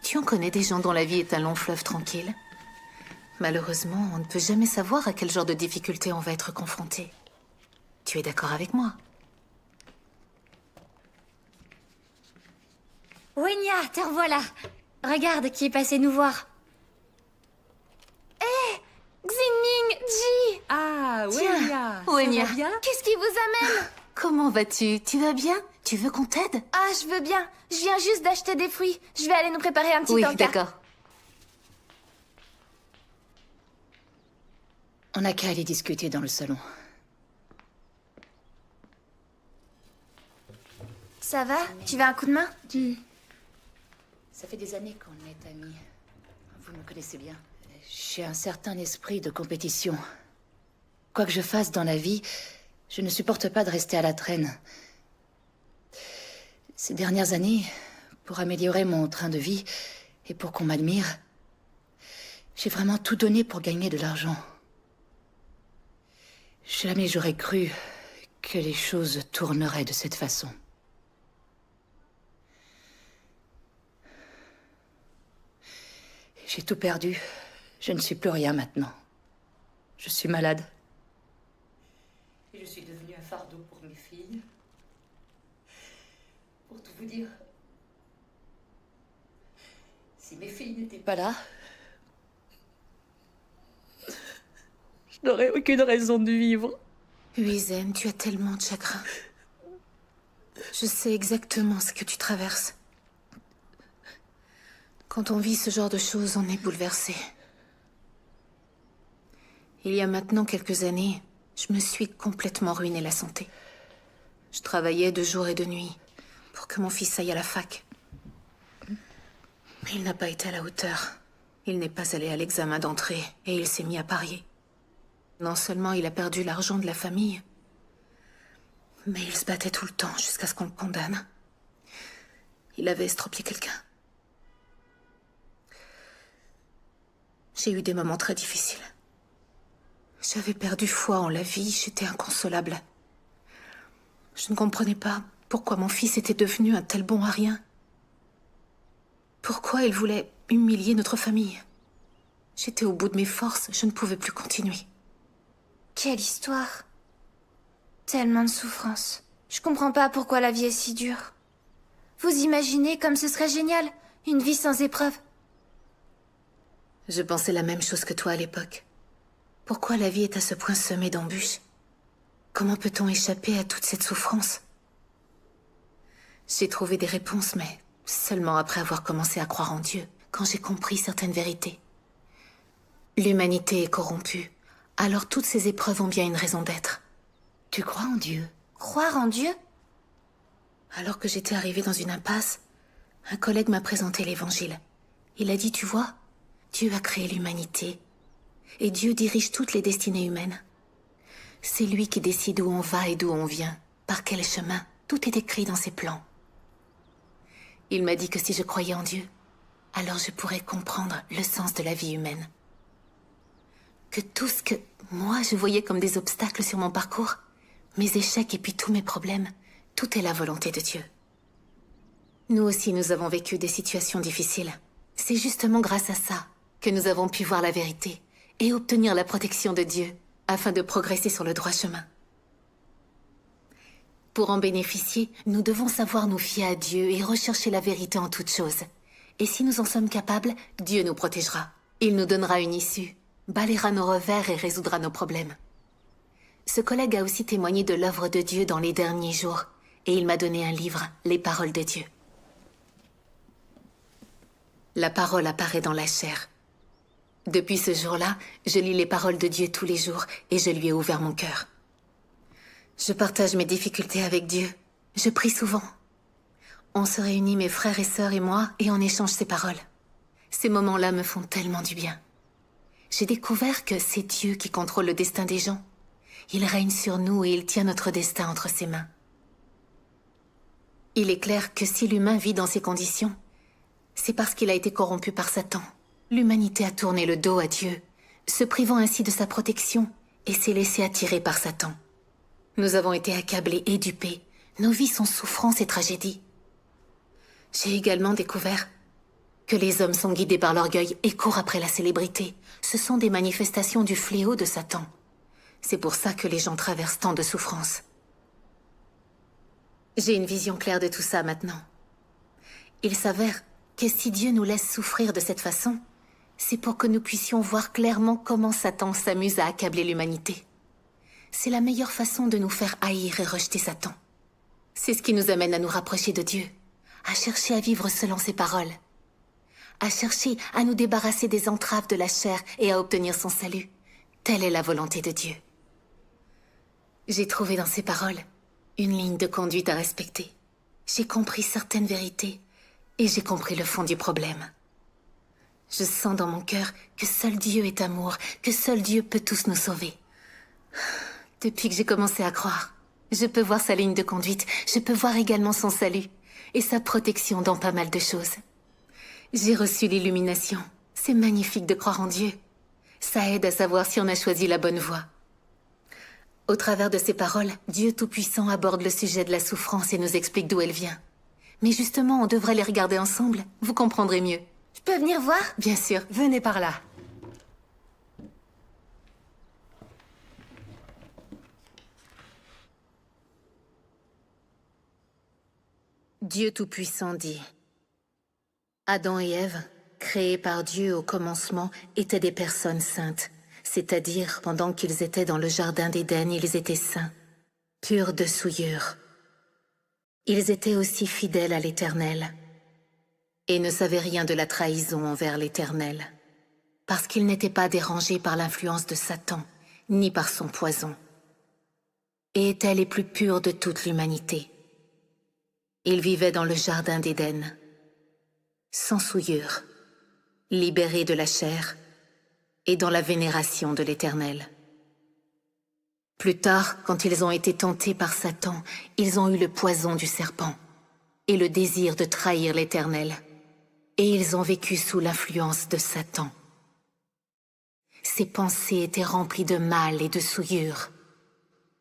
Speaker 12: Tu en connais des gens dont la vie est un long fleuve tranquille. Malheureusement, on ne peut jamais savoir à quel genre de difficultés on va être confronté. Tu es d'accord avec moi?
Speaker 10: Wenya, te revoilà. Regarde qui est passé nous voir.
Speaker 1: Xinming, Ji!
Speaker 12: Ah, Wenya. Wenya.
Speaker 1: Qu'est-ce qui vous amène?
Speaker 12: Comment vas-tu? Tu vas bien? Tu veux qu'on t'aide?
Speaker 1: Ah, je veux bien. Je viens juste d'acheter des fruits. Je vais aller nous préparer un petit
Speaker 12: Oui,
Speaker 1: encas.
Speaker 12: d'accord.
Speaker 4: On n'a qu'à aller discuter dans le salon.
Speaker 1: Ça va? Tu veux un coup de main?
Speaker 4: Ça fait des années qu'on est amis. Vous me connaissez bien. J'ai un certain esprit de compétition. Quoi que je fasse dans la vie, je ne supporte pas de rester à la traîne. Ces dernières années, pour améliorer mon train de vie et pour qu'on m'admire, j'ai vraiment tout donné pour gagner de l'argent. Jamais j'aurais cru que les choses tourneraient de cette façon. J'ai tout perdu. Je ne suis plus rien maintenant. Je suis malade. Et je suis devenue un fardeau pour mes filles. Pour tout vous dire, si mes filles n'étaient pas là, je n'aurais aucune raison de vivre.
Speaker 12: Huizen, tu as tellement de chagrin. Je sais exactement ce que tu traverses. Quand on vit ce genre de choses, on est bouleversé. Il y a maintenant quelques années, je me suis complètement ruiné la santé. Je travaillais de jour et de nuit pour que mon fils aille à la fac. Mais il n'a pas été à la hauteur. Il n'est pas allé à l'examen d'entrée et il s'est mis à parier. Non seulement il a perdu l'argent de la famille, mais il se battait tout le temps jusqu'à ce qu'on le condamne. Il avait estropié quelqu'un. J'ai eu des moments très difficiles. J'avais perdu foi en la vie, j'étais inconsolable. Je ne comprenais pas pourquoi mon fils était devenu un tel bon à rien. Pourquoi il voulait humilier notre famille. J'étais au bout de mes forces, je ne pouvais plus continuer.
Speaker 1: Quelle histoire. Tellement de souffrance. Je comprends pas pourquoi la vie est si dure. Vous imaginez comme ce serait génial, une vie sans épreuves.
Speaker 12: Je pensais la même chose que toi à l'époque. Pourquoi la vie est à ce point semée d'embûches? Comment peut-on échapper à toute cette souffrance? J'ai trouvé des réponses, mais seulement après avoir commencé à croire en Dieu, quand j'ai compris certaines vérités. L'humanité est corrompue, alors toutes ces épreuves ont bien une raison d'être.
Speaker 4: Tu crois en Dieu?
Speaker 1: Croire en Dieu?
Speaker 12: Alors que j'étais arrivée dans une impasse, un collègue m'a présenté l'évangile. Il a dit, tu vois, Dieu a créé l'humanité. Et Dieu dirige toutes les destinées humaines. C'est lui qui décide où on va et d'où on vient, par quel chemin. Tout est écrit dans ses plans. Il m'a dit que si je croyais en Dieu, alors je pourrais comprendre le sens de la vie humaine. Que tout ce que moi je voyais comme des obstacles sur mon parcours, mes échecs et puis tous mes problèmes, tout est la volonté de Dieu. Nous aussi, nous avons vécu des situations difficiles. C'est justement grâce à ça que nous avons pu voir la vérité et obtenir la protection de Dieu afin de progresser sur le droit chemin. Pour en bénéficier, nous devons savoir nous fier à Dieu et rechercher la vérité en toutes choses. Et si nous en sommes capables, Dieu nous protégera. Il nous donnera une issue, balayera nos revers et résoudra nos problèmes. Ce collègue a aussi témoigné de l'œuvre de Dieu dans les derniers jours, et il m'a donné un livre, Les Paroles de Dieu. La parole apparaît dans la chair. Depuis ce jour-là, je lis les paroles de Dieu tous les jours, et je lui ai ouvert mon cœur. Je partage mes difficultés avec Dieu. Je prie souvent. On se réunit, mes frères et sœurs et moi, et on échange ces paroles. Ces moments-là me font tellement du bien. J'ai découvert que c'est Dieu qui contrôle le destin des gens. Il règne sur nous et il tient notre destin entre ses mains. Il est clair que si l'humain vit dans ces conditions, c'est parce qu'il a été corrompu par Satan. L'humanité a tourné le dos à Dieu, se privant ainsi de sa protection, et s'est laissé attirer par Satan. Nous avons été accablés et dupés. Nos vies sont souffrances et tragédies. J'ai également découvert que les hommes sont guidés par l'orgueil et courent après la célébrité. Ce sont des manifestations du fléau de Satan. C'est pour ça que les gens traversent tant de souffrances. J'ai une vision claire de tout ça maintenant. Il s'avère que si Dieu nous laisse souffrir de cette façon, c'est pour que nous puissions voir clairement comment Satan s'amuse à accabler l'humanité. C'est la meilleure façon de nous faire haïr et rejeter Satan. C'est ce qui nous amène à nous rapprocher de Dieu, à chercher à vivre selon ses paroles, à chercher à nous débarrasser des entraves de la chair et à obtenir son salut. Telle est la volonté de Dieu. J'ai trouvé dans ses paroles une ligne de conduite à respecter. J'ai compris certaines vérités et j'ai compris le fond du problème. Je sens dans mon cœur que seul Dieu est amour, que seul Dieu peut tous nous sauver. Depuis que j'ai commencé à croire, je peux voir sa ligne de conduite, je peux voir également son salut et sa protection dans pas mal de choses. J'ai reçu l'illumination. C'est magnifique de croire en Dieu. Ça aide à savoir si on a choisi la bonne voie. Au travers de ces paroles, Dieu Tout-Puissant aborde le sujet de la souffrance et nous explique d'où elle vient. Mais justement, on devrait les regarder ensemble. Vous comprendrez mieux.
Speaker 1: Je peux venir voir?
Speaker 12: Bien sûr.
Speaker 7: Venez par là.
Speaker 12: Dieu Tout-Puissant dit: Adam et Ève, créés par Dieu au commencement, étaient des personnes saintes, c'est-à-dire pendant qu'ils étaient dans le jardin d'Éden, ils étaient saints, purs de souillure. Ils étaient aussi fidèles à l'Éternel et ne savaient rien de la trahison envers l'Éternel, parce qu'ils n'étaient pas dérangés par l'influence de Satan, ni par son poison, et étaient les plus purs de toute l'humanité. Ils vivaient dans le jardin d'Éden, sans souillure, libérés de la chair et dans la vénération de l'Éternel. Plus tard, quand ils ont été tentés par Satan, ils ont eu le poison du serpent et le désir de trahir l'Éternel, et ils ont vécu sous l'influence de Satan. Ces pensées étaient remplies de mal et de souillure.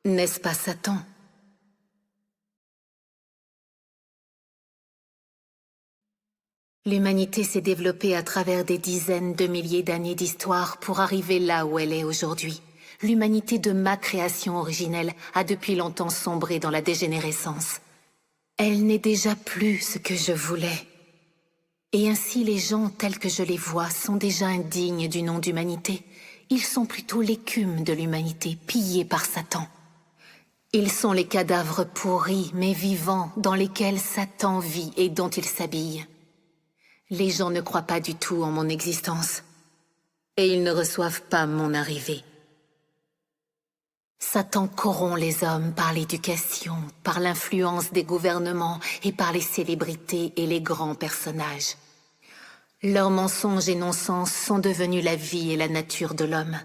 Speaker 12: N'est-ce pas Satan ? L'humanité s'est développée à travers des dizaines de milliers d'années d'histoire pour arriver là où elle est aujourd'hui. L'humanité de ma création originelle a depuis longtemps sombré dans la dégénérescence. Elle n'est déjà plus ce que je voulais. Et ainsi les gens tels que je les vois sont déjà indignes du nom d'humanité. Ils sont plutôt l'écume de l'humanité, pillée par Satan. Ils sont les cadavres pourris mais vivants dans lesquels Satan vit et dont il s'habille. Les gens ne croient pas du tout en mon existence, et ils ne reçoivent pas mon arrivée. Satan corrompt les hommes par l'éducation, par l'influence des gouvernements et par les célébrités et les grands personnages. Leurs mensonges et non-sens sont devenus la vie et la nature de l'homme.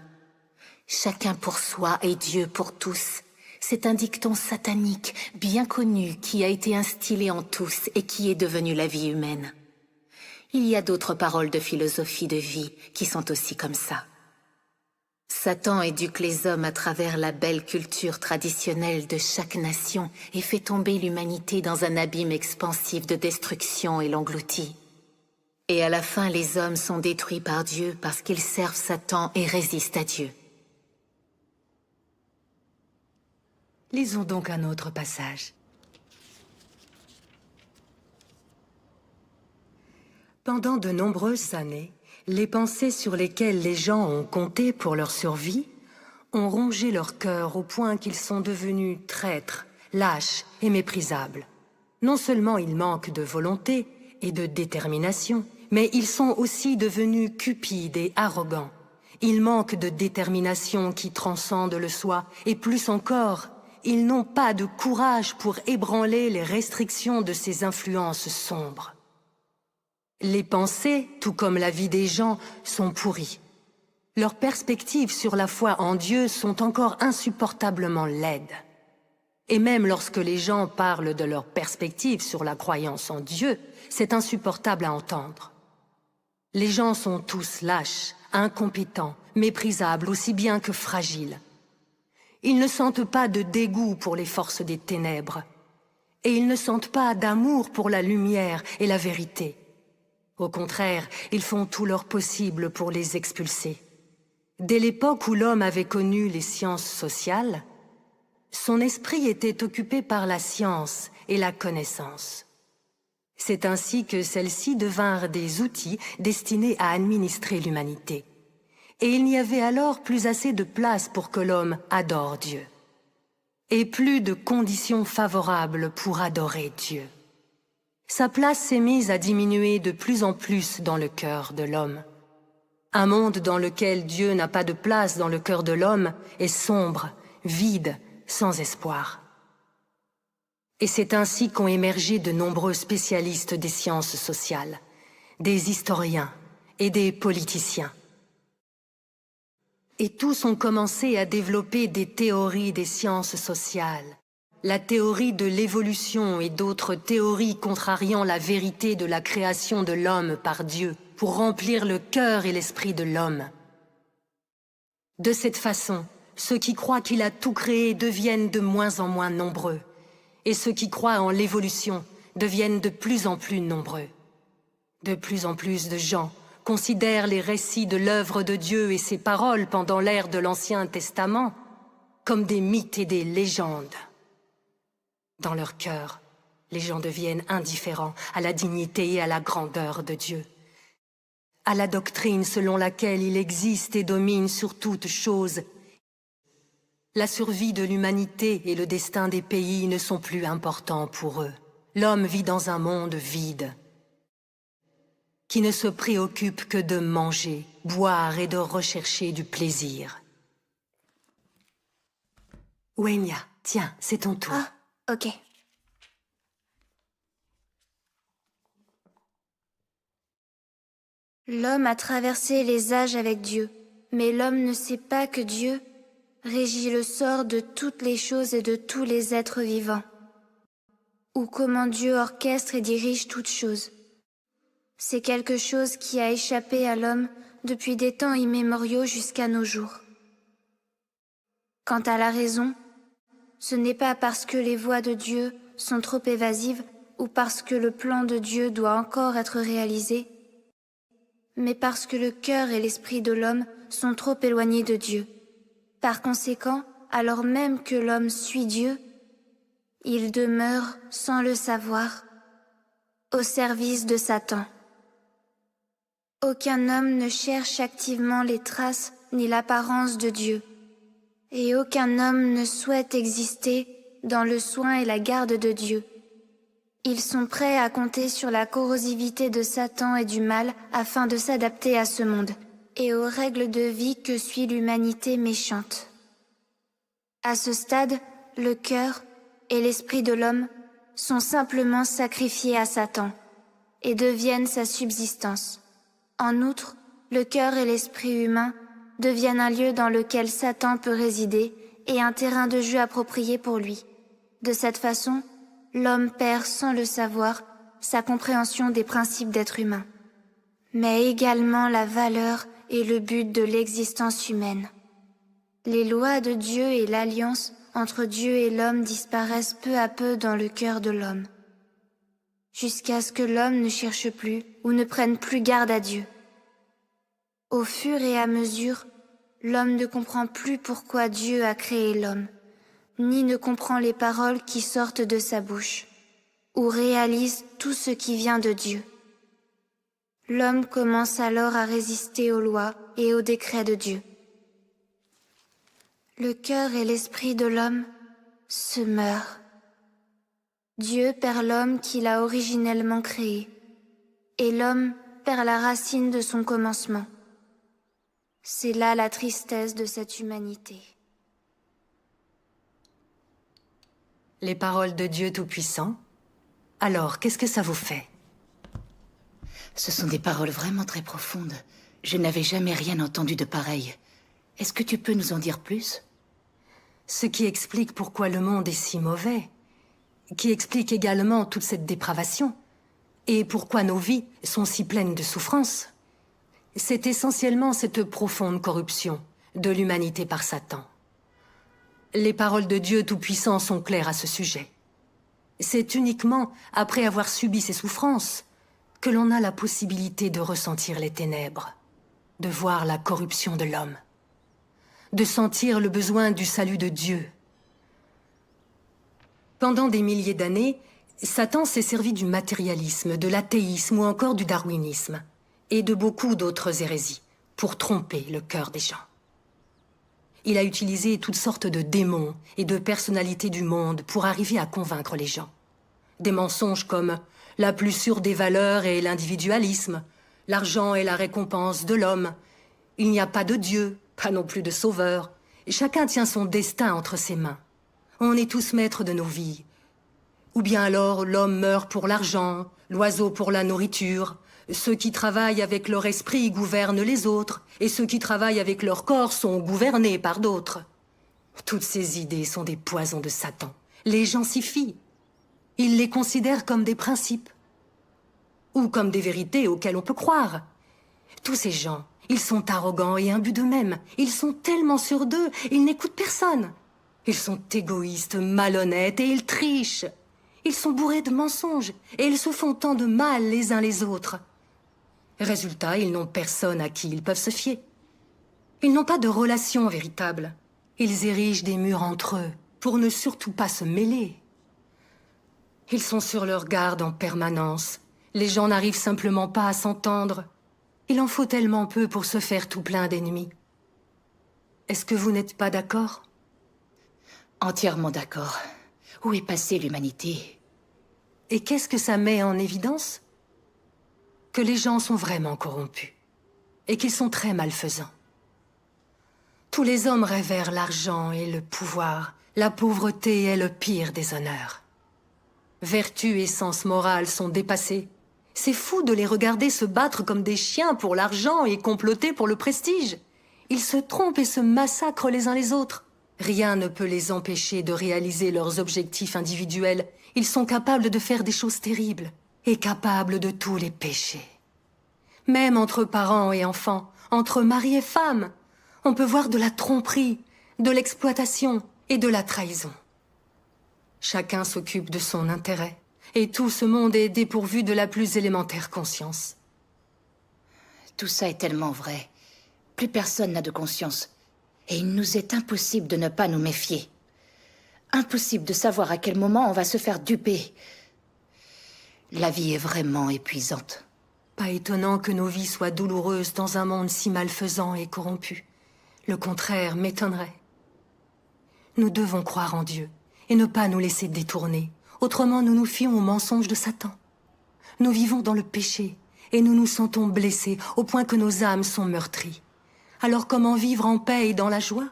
Speaker 12: Chacun pour soi et Dieu pour tous. C'est un dicton satanique bien connu qui a été instillé en tous et qui est devenu la vie humaine. Il y a d'autres paroles de philosophie de vie qui sont aussi comme ça. Satan éduque les hommes à travers la belle culture traditionnelle de chaque nation et fait tomber l'humanité dans un abîme expansif de destruction et l'engloutit. Et à la fin, les hommes sont détruits par Dieu parce qu'ils servent Satan et résistent à Dieu.
Speaker 7: Lisons donc un autre passage. Pendant de nombreuses années, les pensées sur lesquelles les gens ont compté pour leur survie ont rongé leur cœur au point qu'ils sont devenus traîtres, lâches et méprisables. Non seulement ils manquent de volonté et de détermination, mais ils sont aussi devenus cupides et arrogants. Ils manquent de détermination qui transcende le soi, et plus encore, ils n'ont pas de courage pour ébranler les restrictions de ces influences sombres. Les pensées, tout comme la vie des gens, sont pourries. Leurs perspectives sur la foi en Dieu sont encore insupportablement laides. Et même lorsque les gens parlent de leurs perspectives sur la croyance en Dieu, c'est insupportable à entendre. Les gens sont tous lâches, incompétents, méprisables aussi bien que fragiles. Ils ne sentent pas de dégoût pour les forces des ténèbres, et ils ne sentent pas d'amour pour la lumière et la vérité. Au contraire, ils font tout leur possible pour les expulser. Dès l'époque où l'homme avait connu les sciences sociales, son esprit était occupé par la science et la connaissance. C'est ainsi que celles-ci devinrent des outils destinés à administrer l'humanité. Et il n'y avait alors plus assez de place pour que l'homme adore Dieu. Et plus de conditions favorables pour adorer Dieu. Sa place s'est mise à diminuer de plus en plus dans le cœur de l'homme. Un monde dans lequel Dieu n'a pas de place dans le cœur de l'homme est sombre, vide, sans espoir. Et c'est ainsi qu'ont émergé de nombreux spécialistes des sciences sociales, des historiens et des politiciens. Et tous ont commencé à développer des théories des sciences sociales. La théorie de l'évolution et d'autres théories contrariant la vérité de la création de l'homme par Dieu pour remplir le cœur et l'esprit de l'homme. De cette façon,
Speaker 13: ceux qui croient qu'il a tout créé deviennent de moins en moins nombreux. Et ceux qui croient en l'évolution deviennent de plus en plus nombreux. De plus en plus de gens considèrent les récits de l'œuvre de Dieu et ses paroles pendant l'ère de l'Ancien Testament comme des mythes et des légendes. Dans leur cœur, les gens deviennent indifférents à la dignité et à la grandeur de Dieu, à la doctrine selon laquelle il existe et domine sur toute chose. La survie de l'humanité et le destin des pays ne sont plus importants pour eux. L'homme vit dans un monde vide, qui ne se préoccupe que de manger, boire et de rechercher du plaisir. Wenya, tiens, c'est ton tour.
Speaker 1: Ah, ok. L'homme a traversé les âges avec Dieu, mais l'homme ne sait pas que Dieu régit le sort de toutes les choses et de tous les êtres vivants, ou comment Dieu orchestre et dirige toutes choses. C'est quelque chose qui a échappé à l'homme depuis des temps immémoriaux jusqu'à nos jours. Quant à la raison, ce n'est pas parce que les voies de Dieu sont trop évasives ou parce que le plan de Dieu doit encore être réalisé, mais parce que le cœur et l'esprit de l'homme sont trop éloignés de Dieu. Par conséquent, alors même que l'homme suit Dieu, il demeure, sans le savoir, au service de Satan. Aucun homme ne cherche activement les traces ni l'apparence de Dieu, et aucun homme ne souhaite exister dans le soin et la garde de Dieu. Ils sont prêts à compter sur la corrosivité de Satan et du mal afin de s'adapter à ce monde et aux règles de vie que suit l'humanité méchante. À ce stade, le cœur et l'esprit de l'homme sont simplement sacrifiés à Satan et deviennent sa subsistance. En outre, le cœur et l'esprit humain deviennent un lieu dans lequel Satan peut résider et un terrain de jeu approprié pour lui. De cette façon, l'homme perd sans le savoir sa compréhension des principes d'être humain, mais également la valeur et le but de l'existence humaine. Les lois de Dieu et l'alliance entre Dieu et l'homme disparaissent peu à peu dans le cœur de l'homme, jusqu'à ce que l'homme ne cherche plus ou ne prenne plus garde à Dieu. Au fur et à mesure, l'homme ne comprend plus pourquoi Dieu a créé l'homme, ni ne comprend les paroles qui sortent de sa bouche, ou réalise tout ce qui vient de Dieu. L'homme commence alors à résister aux lois et aux décrets de Dieu. Le cœur et l'esprit de l'homme se meurent. Dieu perd l'homme qu'il a originellement créé, et l'homme perd la racine de son commencement. C'est là la tristesse de cette humanité.
Speaker 13: Les paroles de Dieu Tout-Puissant? Alors, qu'est-ce que ça vous fait?
Speaker 4: Ce sont des paroles vraiment très profondes. Je n'avais jamais rien entendu de pareil. Est-ce que tu peux nous en dire plus?
Speaker 13: Ce qui explique pourquoi le monde est si mauvais, qui explique également toute cette dépravation, et pourquoi nos vies sont si pleines de souffrances. C'est essentiellement cette profonde corruption de l'humanité par Satan. Les paroles de Dieu Tout-Puissant sont claires à ce sujet. C'est uniquement après avoir subi ces souffrances que l'on a la possibilité de ressentir les ténèbres, de voir la corruption de l'homme, de sentir le besoin du salut de Dieu. Pendant des milliers d'années, Satan s'est servi du matérialisme, de l'athéisme ou encore du darwinisme, et de beaucoup d'autres hérésies, pour tromper le cœur des gens. Il a utilisé toutes sortes de démons et de personnalités du monde pour arriver à convaincre les gens. Des mensonges comme la plus sûre des valeurs est l'individualisme, l'argent est la récompense de l'homme, il n'y a pas de Dieu, pas non plus de sauveur, et chacun tient son destin entre ses mains. On est tous maîtres de nos vies. Ou bien alors l'homme meurt pour l'argent, l'oiseau pour la nourriture, ceux qui travaillent avec leur esprit gouvernent les autres, et ceux qui travaillent avec leur corps sont gouvernés par d'autres. Toutes ces idées sont des poisons de Satan. Les gens s'y fient. Ils les considèrent comme des principes, ou comme des vérités auxquelles on peut croire. Tous ces gens, Ils sont arrogants et imbus d'eux-mêmes. Ils sont tellement sûrs d'eux, ils n'écoutent personne. Ils sont égoïstes, malhonnêtes et ils trichent. Ils sont bourrés de mensonges et ils se font tant de mal les uns les autres. Résultat, ils n'ont personne à qui ils peuvent se fier. Ils n'ont pas de relation véritable. Ils érigent des murs entre eux pour ne surtout pas se mêler. Ils sont sur leur garde en permanence. Les gens n'arrivent simplement pas à s'entendre. Il en faut tellement peu pour se faire tout plein d'ennemis. Est-ce que vous n'êtes pas d'accord?
Speaker 4: Entièrement d'accord. Où est passée l'humanité?
Speaker 13: Et qu'est-ce que ça met en évidence? Que les gens sont vraiment corrompus. Et qu'ils sont très malfaisants. Tous les hommes révèrent l'argent et le pouvoir. La pauvreté est le pire des honneurs. Vertu et sens moral sont dépassés. C'est fou de les regarder se battre comme des chiens pour l'argent et comploter pour le prestige. Ils se trompent et se massacrent les uns les autres. Rien ne peut les empêcher de réaliser leurs objectifs individuels. Ils sont capables de faire des choses terribles et capables de tous les péchés. Même entre parents et enfants, entre mari et femme, on peut voir de la tromperie, de l'exploitation et de la trahison. Chacun s'occupe de son intérêt, et tout ce monde est dépourvu de la plus élémentaire conscience.
Speaker 4: Tout ça est tellement vrai. Plus personne n'a de conscience. Et il nous est impossible de ne pas nous méfier. Impossible de savoir à quel moment on va se faire duper. La vie est vraiment épuisante.
Speaker 13: Pas étonnant que nos vies soient douloureuses dans un monde si malfaisant et corrompu. Le contraire m'étonnerait. Nous devons croire en Dieu et ne pas nous laisser détourner. Autrement, nous nous fions aux mensonges de Satan. Nous vivons dans le péché et nous nous sentons blessés au point que nos âmes sont meurtries. Alors comment vivre en paix et dans la joie?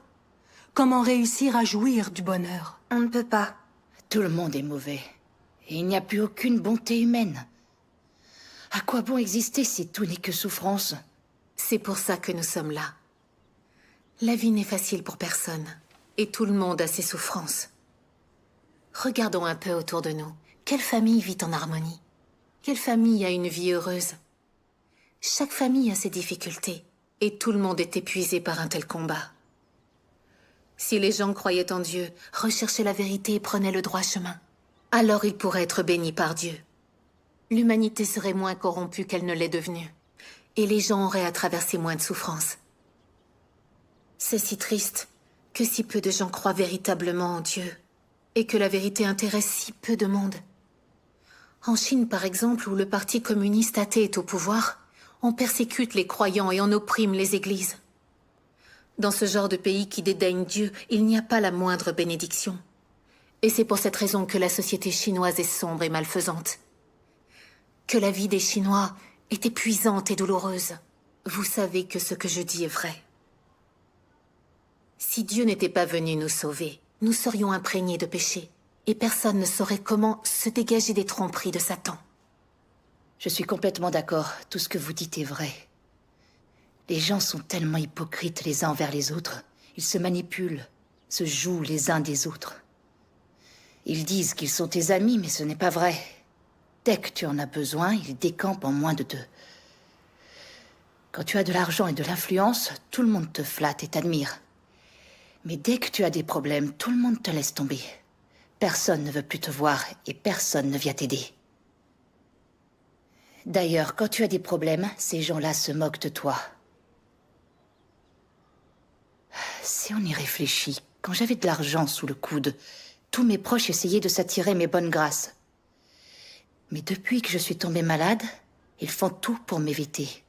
Speaker 13: Comment réussir à jouir du bonheur?
Speaker 1: On ne peut pas.
Speaker 4: Tout le monde est mauvais. Et il n'y a plus aucune bonté humaine. À quoi bon exister si tout n'est que souffrance?
Speaker 12: C'est pour ça que nous sommes là. La vie n'est facile pour personne. Et tout le monde a ses souffrances. Regardons un peu autour de nous. Quelle famille vit en harmonie? Quelle famille a une vie heureuse? Chaque famille a ses difficultés. Et tout le monde est épuisé par un tel combat. Si les gens croyaient en Dieu, recherchaient la vérité et prenaient le droit chemin, alors ils pourraient être bénis par Dieu. L'humanité serait moins corrompue qu'elle ne l'est devenue. Et les gens auraient à traverser moins de souffrances. C'est si triste que si peu de gens croient véritablement en Dieu et que la vérité intéresse si peu de monde. En Chine, par exemple, où le parti communiste athée est au pouvoir, on persécute les croyants et on opprime les églises. Dans ce genre de pays qui dédaigne Dieu, il n'y a pas la moindre bénédiction. Et c'est pour cette raison que la société chinoise est sombre et malfaisante. Que la vie des Chinois est épuisante et douloureuse. Vous savez que ce que je dis est vrai. Si Dieu n'était pas venu nous sauver, nous serions imprégnés de péché. Et personne ne saurait comment se dégager des tromperies de Satan.
Speaker 4: Je suis complètement d'accord. Tout ce que vous dites est vrai. Les gens sont tellement hypocrites les uns envers les autres. Ils se manipulent, se jouent les uns des autres. Ils disent qu'ils sont tes amis, mais ce n'est pas vrai. Dès que tu en as besoin, ils décampent en moins de 2. Quand tu as de l'argent et de l'influence, tout le monde te flatte et t'admire. Mais dès que tu as des problèmes, tout le monde te laisse tomber. Personne ne veut plus te voir et personne ne vient t'aider. D'ailleurs, quand tu as des problèmes, ces gens-là se moquent de toi. Si on y réfléchit, quand j'avais de l'argent sous le coude, tous mes proches essayaient de s'attirer mes bonnes grâces. Mais depuis que je suis tombée malade, ils font tout pour m'éviter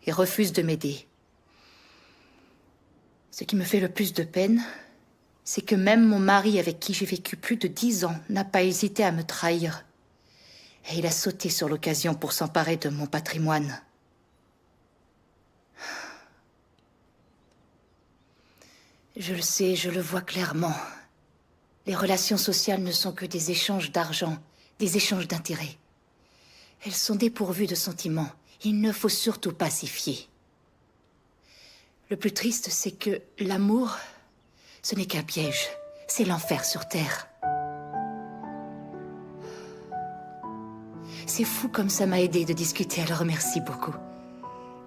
Speaker 4: et refusent de m'aider. Ce qui me fait le plus de peine, c'est que même mon mari, avec qui j'ai vécu plus de 10 ans, n'a pas hésité à me trahir. Et il a sauté sur l'occasion pour s'emparer de mon patrimoine. Je le sais, je le vois clairement. Les relations sociales ne sont que des échanges d'argent, des échanges d'intérêts. Elles sont dépourvues de sentiments. Il ne faut surtout pas s'y fier. Le plus triste, c'est que l'amour, ce n'est qu'un piège. C'est l'enfer sur Terre. C'est fou comme ça m'a aidé de discuter, alors merci beaucoup.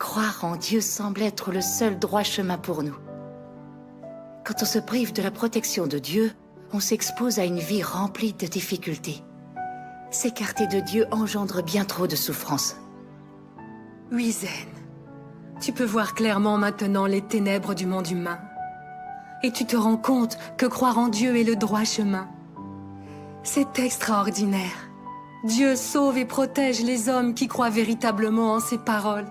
Speaker 4: Croire en Dieu semble être le seul droit chemin pour nous. Quand on se prive de la protection de Dieu, on s'expose à une vie remplie de difficultés. S'écarter de Dieu engendre bien trop de souffrances.
Speaker 13: Oui, Zen. Tu peux voir clairement maintenant les ténèbres du monde humain. Et tu te rends compte que croire en Dieu est le droit chemin. C'est extraordinaire. Dieu sauve et protège les hommes qui croient véritablement en ses paroles.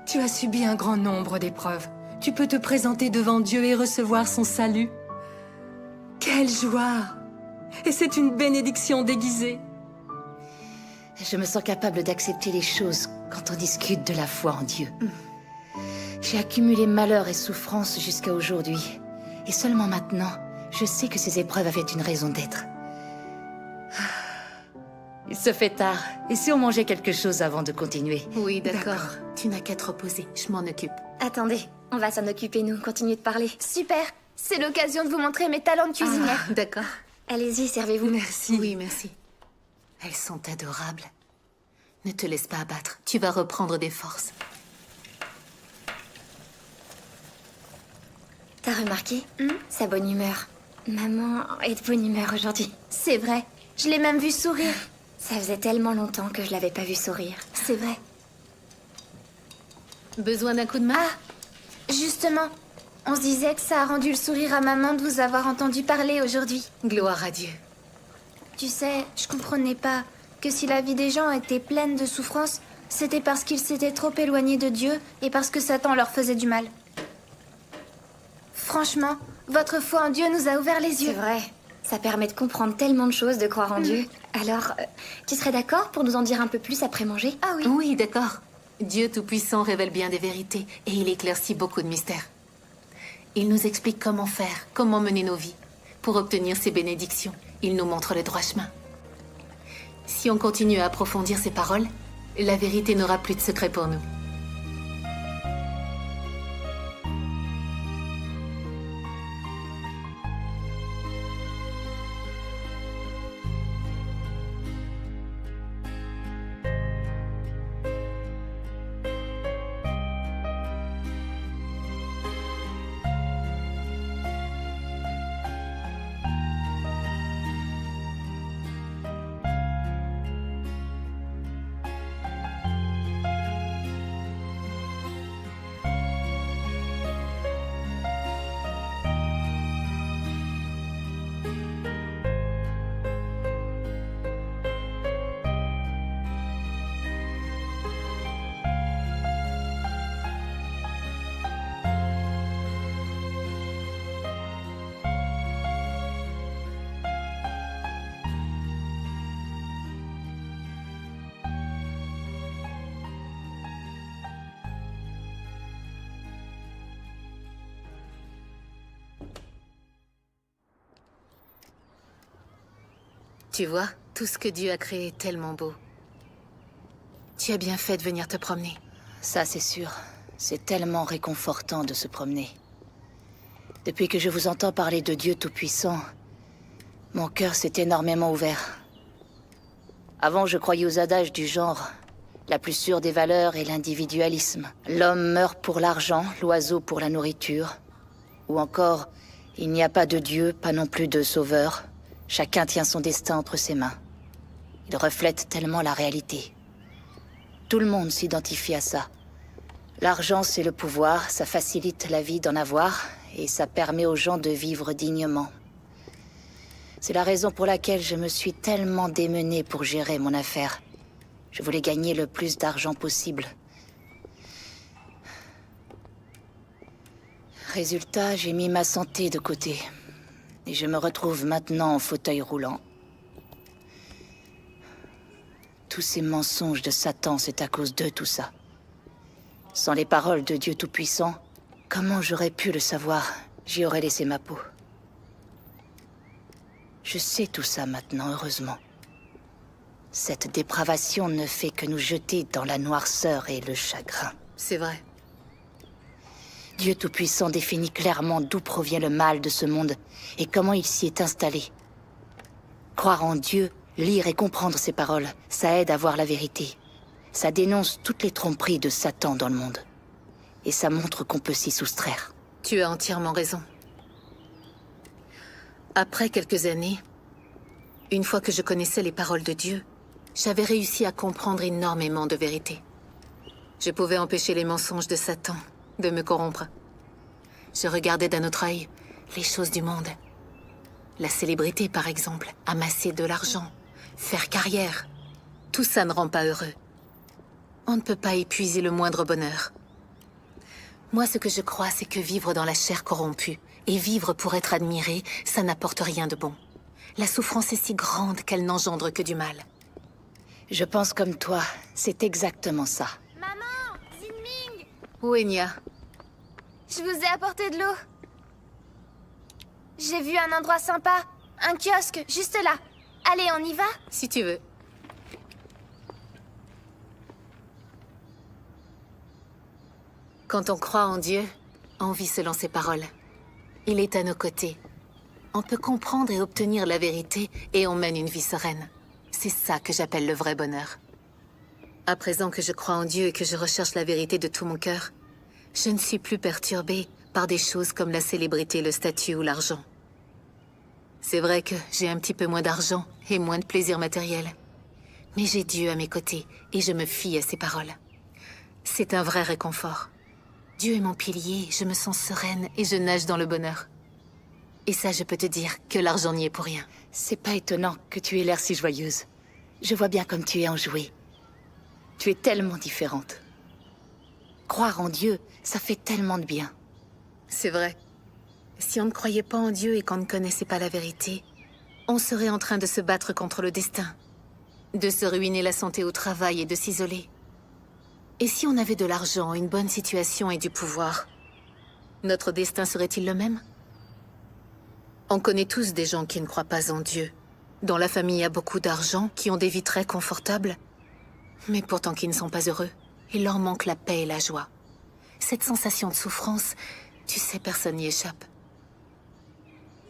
Speaker 13: Tu as subi un grand nombre d'épreuves. Tu peux te présenter devant Dieu et recevoir son salut. Quelle joie! Et c'est une bénédiction déguisée.
Speaker 4: Je me sens capable d'accepter les choses quand on discute de la foi en Dieu. J'ai accumulé malheur et souffrance jusqu'à aujourd'hui. Et seulement maintenant, je sais que ces épreuves avaient une raison d'être. Il se fait tard. Et si on mangeait quelque chose avant de continuer?
Speaker 12: Oui, d'accord. Tu n'as qu'à te reposer. Je m'en occupe.
Speaker 10: Attendez, on va s'en occuper, nous. Continuez de parler.
Speaker 1: Super. C'est l'occasion de vous montrer mes talents de cuisinière.
Speaker 12: D'accord.
Speaker 10: Allez-y, servez-vous.
Speaker 13: Merci.
Speaker 12: Oui, merci. Elles sont adorables. Ne te laisse pas abattre. Tu vas reprendre des forces.
Speaker 10: T'as remarqué sa bonne humeur. Maman est de bonne humeur aujourd'hui.
Speaker 1: C'est vrai. Je l'ai même vu sourire.
Speaker 10: Ça faisait tellement longtemps que je l'avais pas vu sourire.
Speaker 1: C'est vrai.
Speaker 12: Besoin d'un coup de main?
Speaker 1: Justement, on se disait que ça a rendu le sourire à maman de vous avoir entendu parler aujourd'hui.
Speaker 12: Gloire à Dieu.
Speaker 1: Tu sais, je comprenais pas que si la vie des gens était pleine de souffrances, c'était parce qu'ils s'étaient trop éloignés de Dieu et parce que Satan leur faisait du mal. Franchement, votre foi en Dieu nous a ouvert les yeux.
Speaker 10: C'est vrai. Ça permet de comprendre tellement de choses, de croire en Dieu. Alors, tu serais d'accord pour nous en dire un peu plus après manger?
Speaker 1: Ah oui.
Speaker 12: Oui, d'accord. Dieu Tout-Puissant révèle bien des vérités et il éclaircit beaucoup de mystères. Il nous explique comment faire, comment mener nos vies. Pour obtenir ses bénédictions, il nous montre le droit chemin. Si on continue à approfondir ses paroles, la vérité n'aura plus de secret pour nous. Tu vois, tout ce que Dieu a créé est tellement beau. Tu as bien fait de venir te promener.
Speaker 4: Ça, c'est sûr. C'est tellement réconfortant de se promener. Depuis que je vous entends parler de Dieu Tout-Puissant, mon cœur s'est énormément ouvert. Avant, je croyais aux adages du genre. La plus sûre des valeurs est l'individualisme. L'homme meurt pour l'argent, l'oiseau pour la nourriture. Ou encore, il n'y a pas de Dieu, pas non plus de sauveur. Chacun tient son destin entre ses mains. Il reflète tellement la réalité. Tout le monde s'identifie à ça. L'argent, c'est le pouvoir, ça facilite la vie d'en avoir, et ça permet aux gens de vivre dignement. C'est la raison pour laquelle je me suis tellement démenée pour gérer mon affaire. Je voulais gagner le plus d'argent possible. Résultat, j'ai mis ma santé de côté. Et je me retrouve maintenant en fauteuil roulant. Tous ces mensonges de Satan, c'est à cause de tout ça. Sans les paroles de Dieu Tout-Puissant, comment j'aurais pu le savoir? J'y aurais laissé ma peau. Je sais tout ça maintenant, heureusement. Cette dépravation ne fait que nous jeter dans la noirceur et le chagrin.
Speaker 12: C'est vrai.
Speaker 4: Dieu Tout-Puissant définit clairement d'où provient le mal de ce monde et comment il s'y est installé. Croire en Dieu, lire et comprendre ses paroles, ça aide à voir la vérité. Ça dénonce toutes les tromperies de Satan dans le monde. Et ça montre qu'on peut s'y soustraire.
Speaker 12: Tu as entièrement raison. Après quelques années, une fois que je connaissais les paroles de Dieu, j'avais réussi à comprendre énormément de vérités. Je pouvais empêcher les mensonges de Satan de me corrompre. Je regardais d'un autre œil les choses du monde. La célébrité, par exemple, amasser de l'argent, faire carrière. Tout ça ne rend pas heureux. On ne peut pas épuiser le moindre bonheur. Moi, ce que je crois, c'est que vivre dans la chair corrompue et vivre pour être admiré, ça n'apporte rien de bon. La souffrance est si grande qu'elle n'engendre que du mal.
Speaker 4: Je pense comme toi, c'est exactement ça.
Speaker 1: Maman, Xinming,
Speaker 12: Wenya,
Speaker 1: je vous ai apporté de l'eau. J'ai vu un endroit sympa, un kiosque, juste là. Allez, on y va?
Speaker 12: si tu veux. Quand on croit en Dieu, on vit selon ses paroles. Il est à nos côtés. On peut comprendre et obtenir la vérité et on mène une vie sereine. C'est ça que j'appelle le vrai bonheur. À présent que je crois en Dieu et que je recherche la vérité de tout mon cœur, je ne suis plus perturbée par des choses comme la célébrité, le statut ou l'argent. C'est vrai que j'ai un petit peu moins d'argent et moins de plaisir matériel. Mais j'ai Dieu à mes côtés et je me fie à ses paroles. C'est un vrai réconfort. Dieu est mon pilier, je me sens sereine et je nage dans le bonheur. Et ça, je peux te dire que l'argent n'y est pour rien.
Speaker 4: C'est pas étonnant que tu aies l'air si joyeuse. Je vois bien comme tu es enjouée. Tu es tellement différente. Croire en Dieu, ça fait tellement de bien.
Speaker 12: C'est vrai. Si on ne croyait pas en Dieu et qu'on ne connaissait pas la vérité, on serait en train de se battre contre le destin, de se ruiner la santé au travail et de s'isoler. Et si on avait de l'argent, une bonne situation et du pouvoir, notre destin serait-il le même? On connaît tous des gens qui ne croient pas en Dieu, dont la famille a beaucoup d'argent, qui ont des vies très confortables, mais pourtant qui ne sont pas heureux. Il leur manque la paix et la joie. Cette sensation de souffrance, tu sais, personne n'y échappe.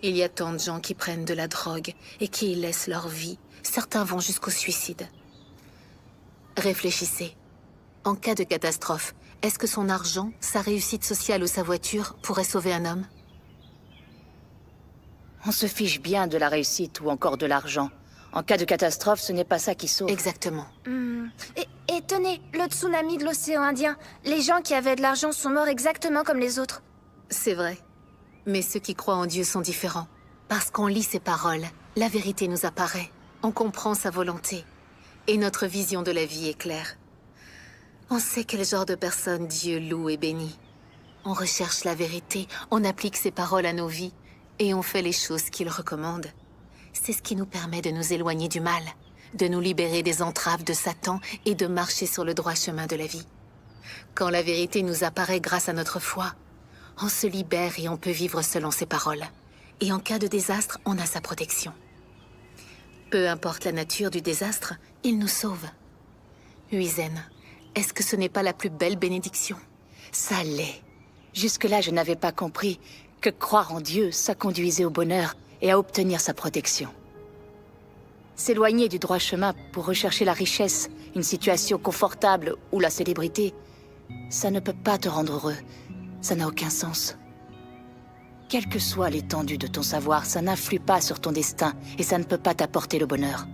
Speaker 12: Il y a tant de gens qui prennent de la drogue et qui y laissent leur vie. Certains vont jusqu'au suicide. Réfléchissez. En cas de catastrophe, est-ce que son argent, sa réussite sociale ou sa voiture pourraient sauver un homme?
Speaker 4: On se fiche bien de la réussite ou encore de l'argent. En cas de catastrophe, ce n'est pas ça qui sauve.
Speaker 12: Exactement.
Speaker 1: Et tenez, le tsunami de l'océan Indien. Les gens qui avaient de l'argent sont morts exactement comme les autres.
Speaker 12: C'est vrai. Mais ceux qui croient en Dieu sont différents. Parce qu'on lit ses paroles, la vérité nous apparaît. On comprend sa volonté. Et notre vision de la vie est claire. On sait quel genre de personne Dieu loue et bénit. On recherche la vérité, on applique ses paroles à nos vies, et on fait les choses qu'il recommande. C'est ce qui nous permet de nous éloigner du mal, de nous libérer des entraves de Satan et de marcher sur le droit chemin de la vie. Quand la vérité nous apparaît grâce à notre foi, on se libère et on peut vivre selon ses paroles. Et en cas de désastre, on a sa protection. Peu importe la nature du désastre, il nous sauve. Huizen, est-ce que ce n'est pas la plus belle bénédiction?
Speaker 4: Ça l'est. Jusque-là, je n'avais pas compris que croire en Dieu, ça conduisait au bonheur et à obtenir sa protection. S'éloigner du droit chemin pour rechercher la richesse, une situation confortable ou la célébrité, ça ne peut pas te rendre heureux. Ça n'a aucun sens. Quelle que soit l'étendue de ton savoir, ça n'influe pas sur ton destin et ça ne peut pas t'apporter le bonheur.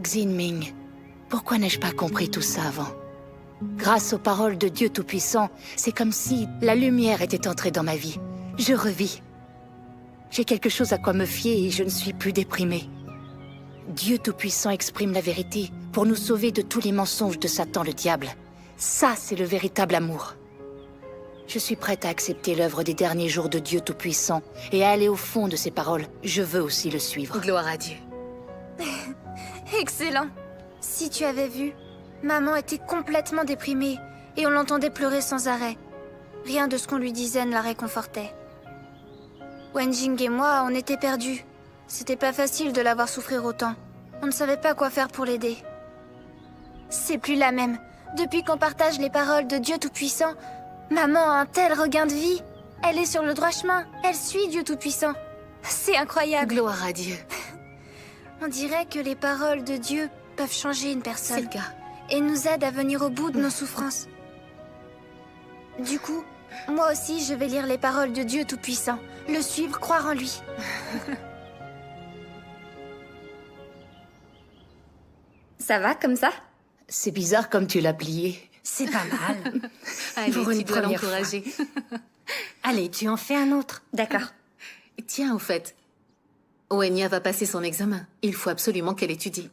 Speaker 4: Xinming, pourquoi n'ai-je pas compris tout ça avant? Grâce aux paroles de Dieu Tout-Puissant, c'est comme si la lumière était entrée dans ma vie. Je revis. J'ai quelque chose à quoi me fier et je ne suis plus déprimée. Dieu Tout-Puissant exprime la vérité pour nous sauver de tous les mensonges de Satan le diable. Ça, c'est le véritable amour. Je suis prête à accepter l'œuvre des derniers jours de Dieu Tout-Puissant et à aller au fond de ses paroles. Je veux aussi le suivre.
Speaker 12: Gloire à Dieu.
Speaker 1: Excellent. Si tu avais vu, maman était complètement déprimée et on l'entendait pleurer sans arrêt. Rien de ce qu'on lui disait ne la réconfortait. Wenjing et moi, on était perdus. C'était pas facile de la voir souffrir autant. On ne savait pas quoi faire pour l'aider. C'est plus la même. Depuis qu'on partage les paroles de Dieu Tout-Puissant, maman a un tel regain de vie. Elle est sur le droit chemin. Elle suit Dieu Tout-Puissant. C'est incroyable.
Speaker 12: Gloire à Dieu.
Speaker 1: On dirait que les paroles de Dieu peuvent changer une personne.
Speaker 12: C'est le cas.
Speaker 1: Et nous aident à venir au bout de nos souffrances. Du coup, moi aussi, je vais lire les paroles de Dieu Tout-Puissant, le suivre, croire en lui.
Speaker 10: Ça va comme ça?
Speaker 4: C'est bizarre comme tu l'as plié.
Speaker 13: C'est pas mal.
Speaker 12: Allez,
Speaker 13: Pour une
Speaker 12: tu dois
Speaker 13: première
Speaker 12: l'encourager.
Speaker 13: Allez, tu en fais un autre.
Speaker 10: D'accord.
Speaker 12: Tiens, au fait, Wenya va passer son examen. Il faut absolument qu'elle étudie.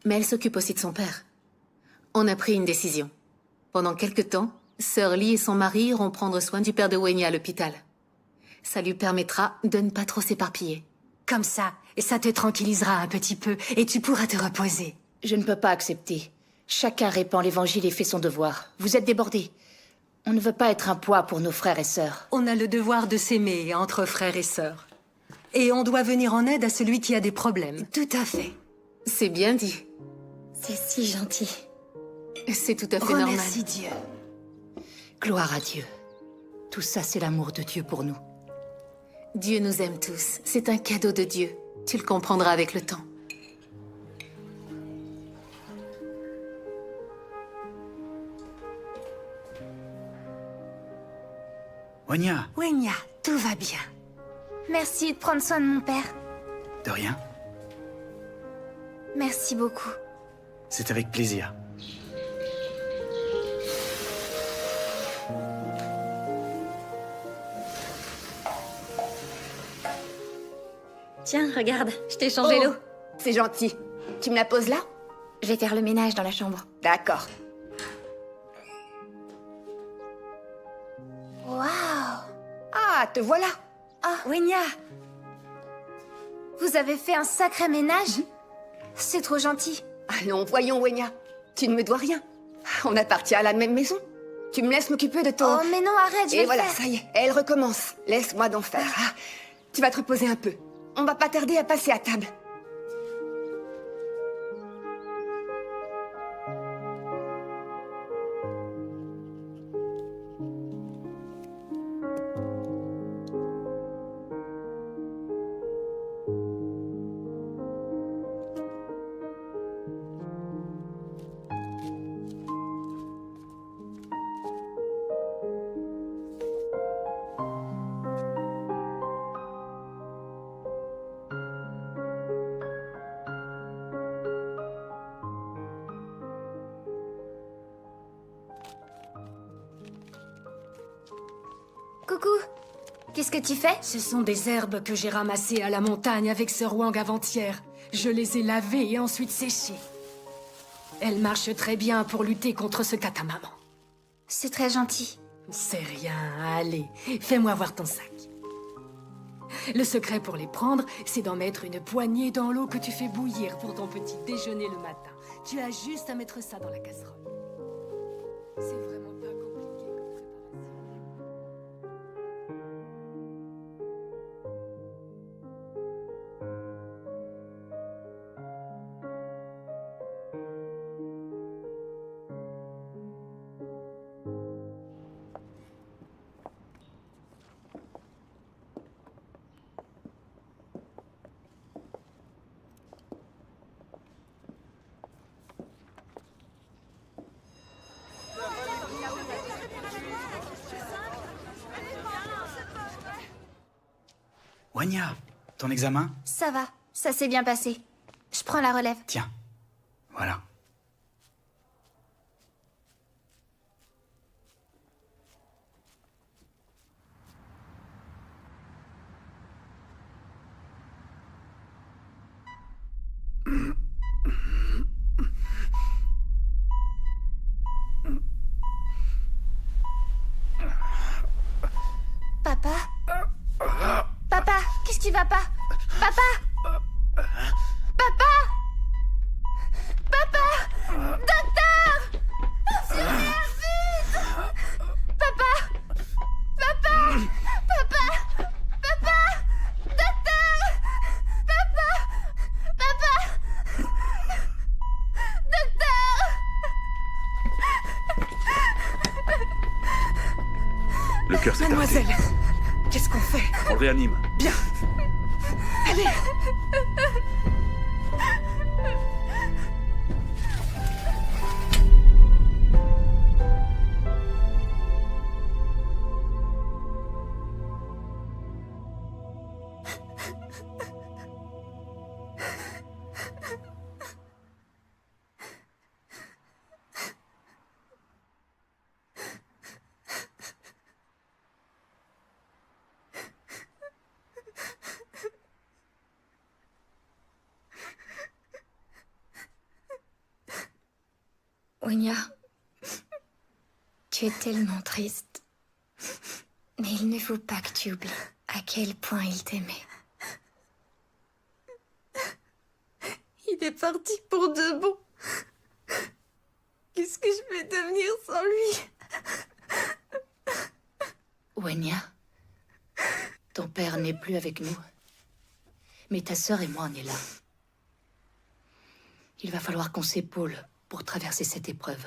Speaker 12: Mais elle s'occupe aussi de son père. On a pris une décision. Pendant quelque temps, Sœur Lee et son mari iront prendre soin du père de Wenya à l'hôpital. Ça lui permettra de ne pas trop s'éparpiller.
Speaker 13: Comme ça te tranquillisera un petit peu et tu pourras te reposer.
Speaker 4: Je ne peux pas accepter. Chacun répand l'évangile et fait son devoir. Vous êtes débordés. On ne veut pas être un poids pour nos frères et sœurs.
Speaker 13: On a le devoir de s'aimer entre frères et sœurs. Et on doit venir en aide à celui qui a des problèmes. Tout à fait.
Speaker 12: C'est bien dit.
Speaker 10: C'est si gentil.
Speaker 12: C'est tout à fait normal.
Speaker 13: Remercie Dieu.
Speaker 4: Gloire à Dieu. Tout ça, c'est l'amour de Dieu pour nous.
Speaker 12: Dieu nous aime tous. C'est un cadeau de Dieu. Tu le comprendras avec le temps.
Speaker 6: Wenya,
Speaker 13: Wenya, tout va bien.
Speaker 1: Merci de prendre soin de mon père.
Speaker 6: de rien.
Speaker 1: Merci beaucoup.
Speaker 6: C'est avec plaisir.
Speaker 10: Tiens, regarde, je t'ai changé l'eau.
Speaker 2: C'est gentil. Tu me la poses là?
Speaker 10: Je vais faire le ménage dans la chambre.
Speaker 2: D'accord.
Speaker 1: Waouh!
Speaker 2: Ah, te voilà.
Speaker 1: Ah, Wenya! Vous avez fait un sacré ménage? C'est trop gentil.
Speaker 2: Allons, voyons, Wenya. Tu ne me dois rien. On appartient à la même maison. Tu me laisses m'occuper de ton...
Speaker 1: Oh, mais non, arrête, je vais
Speaker 2: Et
Speaker 1: le
Speaker 2: voilà,
Speaker 1: faire.
Speaker 2: ça y est, elle recommence. Laisse-moi d'en faire. Ah, tu vas te reposer un peu. On va pas tarder à passer à table.
Speaker 1: Coucou. Qu'est-ce que tu fais?
Speaker 13: Ce sont des herbes que j'ai ramassées à la montagne avec Sir Wang avant-hier. Je les ai lavées et ensuite séchées. Elles marchent très bien pour lutter contre ce catamaman.
Speaker 1: C'est très gentil.
Speaker 13: C'est rien, allez, fais-moi voir ton sac. Le secret pour les prendre, c'est d'en mettre une poignée dans l'eau que tu fais bouillir pour ton petit déjeuner le matin. Tu as juste à mettre ça dans la casserole. C'est vraiment pas compliqué comme préparation.
Speaker 6: Wenya, ton examen?
Speaker 1: Ça va, ça s'est bien passé. Je prends la relève.
Speaker 6: Tiens, voilà.
Speaker 1: Papa? Papa, qu'est-ce qui va pas? Papa? Papa? Papa? Docteur! Auxiliaire, vite! Papa! Papa! Papa! Papa! Docteur! Papa! Papa! Docteur!
Speaker 6: Le cœur s'est arrêté.
Speaker 2: Mademoiselle, qu'est-ce qu'on fait?
Speaker 6: On le réanime.
Speaker 2: Bien. Allez.
Speaker 10: Wenya, tu es tellement triste. Mais il ne faut pas que tu oublies à quel point il t'aimait.
Speaker 7: Il est parti pour de bon. Qu'est-ce que je vais devenir sans lui?
Speaker 4: Wenya, ton père n'est plus avec nous. Mais ta sœur et moi, on est là. Il va falloir qu'on s'épaule pour traverser cette épreuve.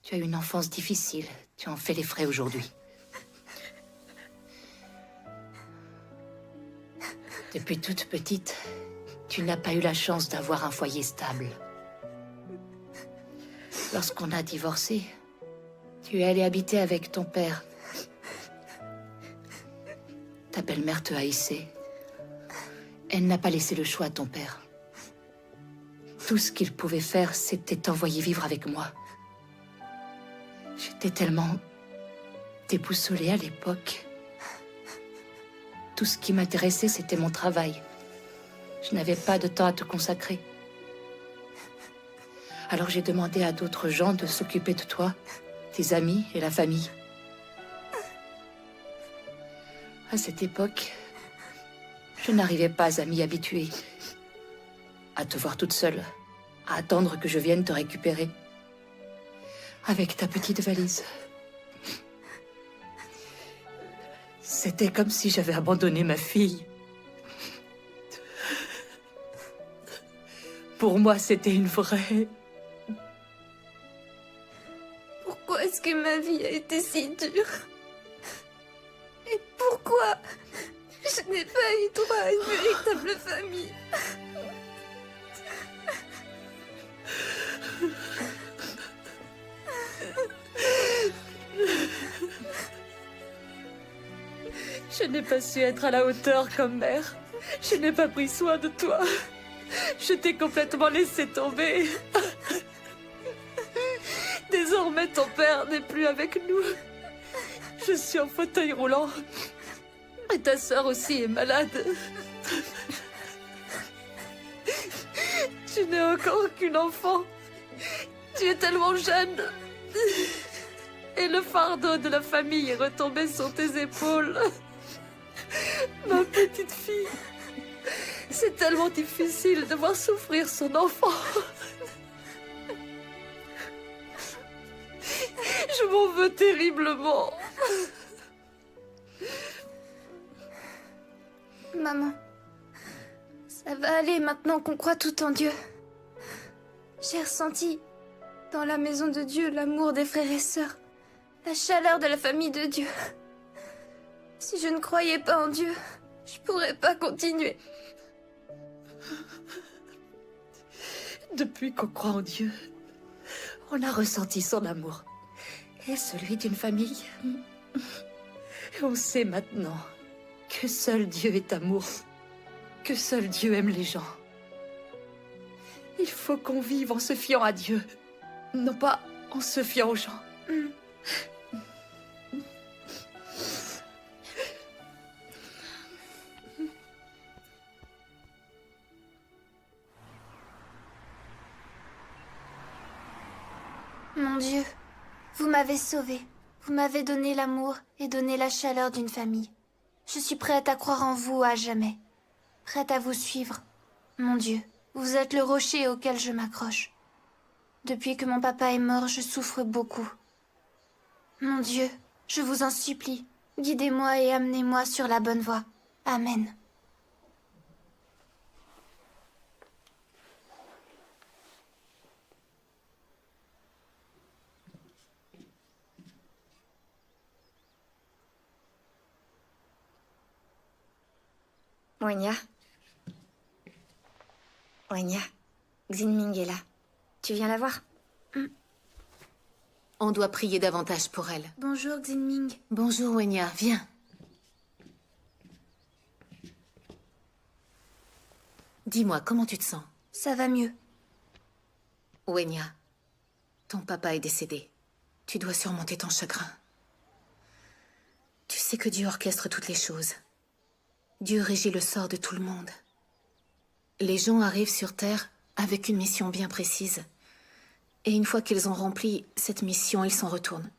Speaker 4: Tu as eu une enfance difficile. Tu en fais les frais aujourd'hui. Depuis toute petite, tu n'as pas eu la chance d'avoir un foyer stable. Lorsqu'on a divorcé, tu es allé habiter avec ton père. Ta belle-mère te haïssait. Elle n'a pas laissé le choix à ton père. Tout ce qu'il pouvait faire, c'était t'envoyer vivre avec moi. J'étais tellement déboussolée à l'époque. Tout ce qui m'intéressait, c'était mon travail. Je n'avais pas de temps à te consacrer. Alors j'ai demandé à d'autres gens de s'occuper de toi, tes amis et la famille. À cette époque, je n'arrivais pas à m'y habituer. À te voir toute seule, à attendre que je vienne te récupérer. Avec ta petite valise. C'était comme si j'avais abandonné ma fille. Pour moi, c'était une vraie...
Speaker 10: Pourquoi est-ce que ma vie a été si dure? Et pourquoi je n'ai pas eu droit à une véritable famille?
Speaker 4: Je n'ai pas su être à la hauteur comme mère. Je n'ai pas pris soin de toi. Je t'ai complètement laissé tomber. Désormais, ton père n'est plus avec nous. Je suis en fauteuil roulant. Et ta sœur aussi est malade. Tu n'es encore qu'une enfant. Tu es tellement jeune. Et le fardeau de la famille est retombé sur tes épaules. Ma petite fille. C'est tellement difficile de voir souffrir son enfant. Je m'en veux terriblement.
Speaker 1: Maman, ça va aller maintenant qu'on croit tout en Dieu. J'ai ressenti dans la maison de Dieu l'amour des frères et sœurs, la chaleur de la famille de Dieu. Si je ne croyais pas en Dieu, je pourrais pas continuer.
Speaker 4: Depuis qu'on croit en Dieu, on a ressenti son amour. Et celui d'une famille. Et on sait maintenant que seul Dieu est amour. Que seul Dieu aime les gens. Il faut qu'on vive en se fiant à Dieu. Non pas en se fiant aux gens.
Speaker 1: Mon Dieu, vous m'avez sauvée. Vous m'avez donné l'amour et donné la chaleur d'une famille. Je suis prête à croire en vous à jamais. Prête à vous suivre. Mon Dieu, vous êtes le rocher auquel je m'accroche. Depuis que mon papa est mort, je souffre beaucoup. Mon Dieu, je vous en supplie, guidez-moi et amenez-moi sur la bonne voie. Amen.
Speaker 10: Wenya. Wenya, Xinming est là. Tu viens la voir?
Speaker 12: On doit prier davantage pour elle.
Speaker 1: Bonjour, Xinming.
Speaker 12: Bonjour, Wenya. Viens. Dis-moi, comment tu te sens?
Speaker 1: Ça va mieux.
Speaker 12: Wenya, ton papa est décédé. Tu dois surmonter ton chagrin. Tu sais que Dieu orchestre toutes les choses. Dieu régit le sort de tout le monde. Les gens arrivent sur Terre avec une mission bien précise. Et une fois qu'ils ont rempli cette mission, ils s'en retournent.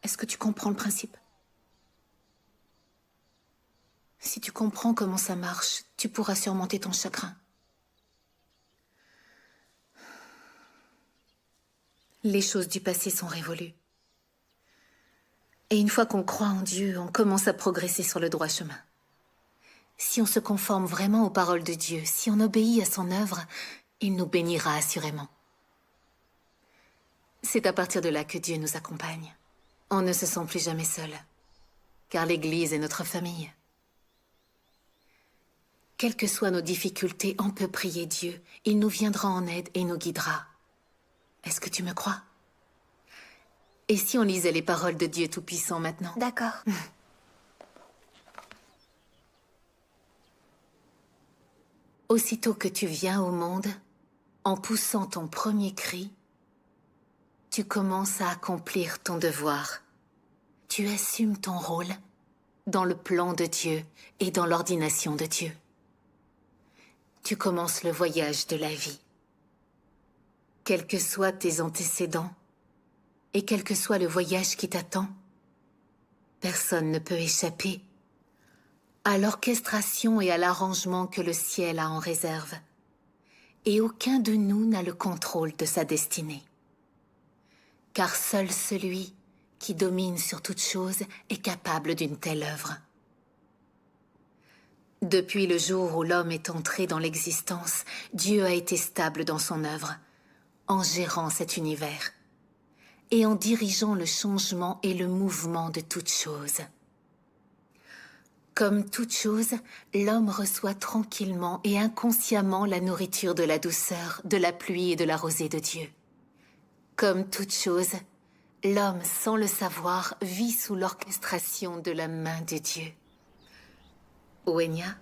Speaker 12: Est-ce que tu comprends le principe? Si tu comprends comment ça marche, tu pourras surmonter ton chagrin. Les choses du passé sont révolues. Et une fois qu'on croit en Dieu, on commence à progresser sur le droit chemin. Si on se conforme vraiment aux paroles de Dieu, si on obéit à son œuvre, il nous bénira assurément. C'est à partir de là que Dieu nous accompagne. On ne se sent plus jamais seul, car l'Église est notre famille. Quelles que soient nos difficultés, on peut prier Dieu. Il nous viendra en aide et nous guidera. Est-ce que tu me crois? Et si on lisait les paroles de Dieu Tout-Puissant maintenant?
Speaker 1: D'accord.
Speaker 12: Aussitôt que tu viens au monde, en poussant ton premier cri, tu commences à accomplir ton devoir. Tu assumes ton rôle dans le plan de Dieu et dans l'ordination de Dieu. Tu commences le voyage de la vie. Quels que soient tes antécédents, et quel que soit le voyage qui t'attend, personne ne peut échapper à l'orchestration et à l'arrangement que le ciel a en réserve. Et aucun de nous n'a le contrôle de sa destinée. Car seul celui qui domine sur toute chose est capable d'une telle œuvre. Depuis le jour où l'homme est entré dans l'existence, Dieu a été stable dans son œuvre, en gérant cet univers, et en dirigeant le changement et le mouvement de toutes choses. Comme toute chose, l'homme reçoit tranquillement et inconsciemment la nourriture de la douceur, de la pluie et de la rosée de Dieu. Comme toute chose, l'homme, sans le savoir, vit sous l'orchestration de la main de Dieu. Wenya?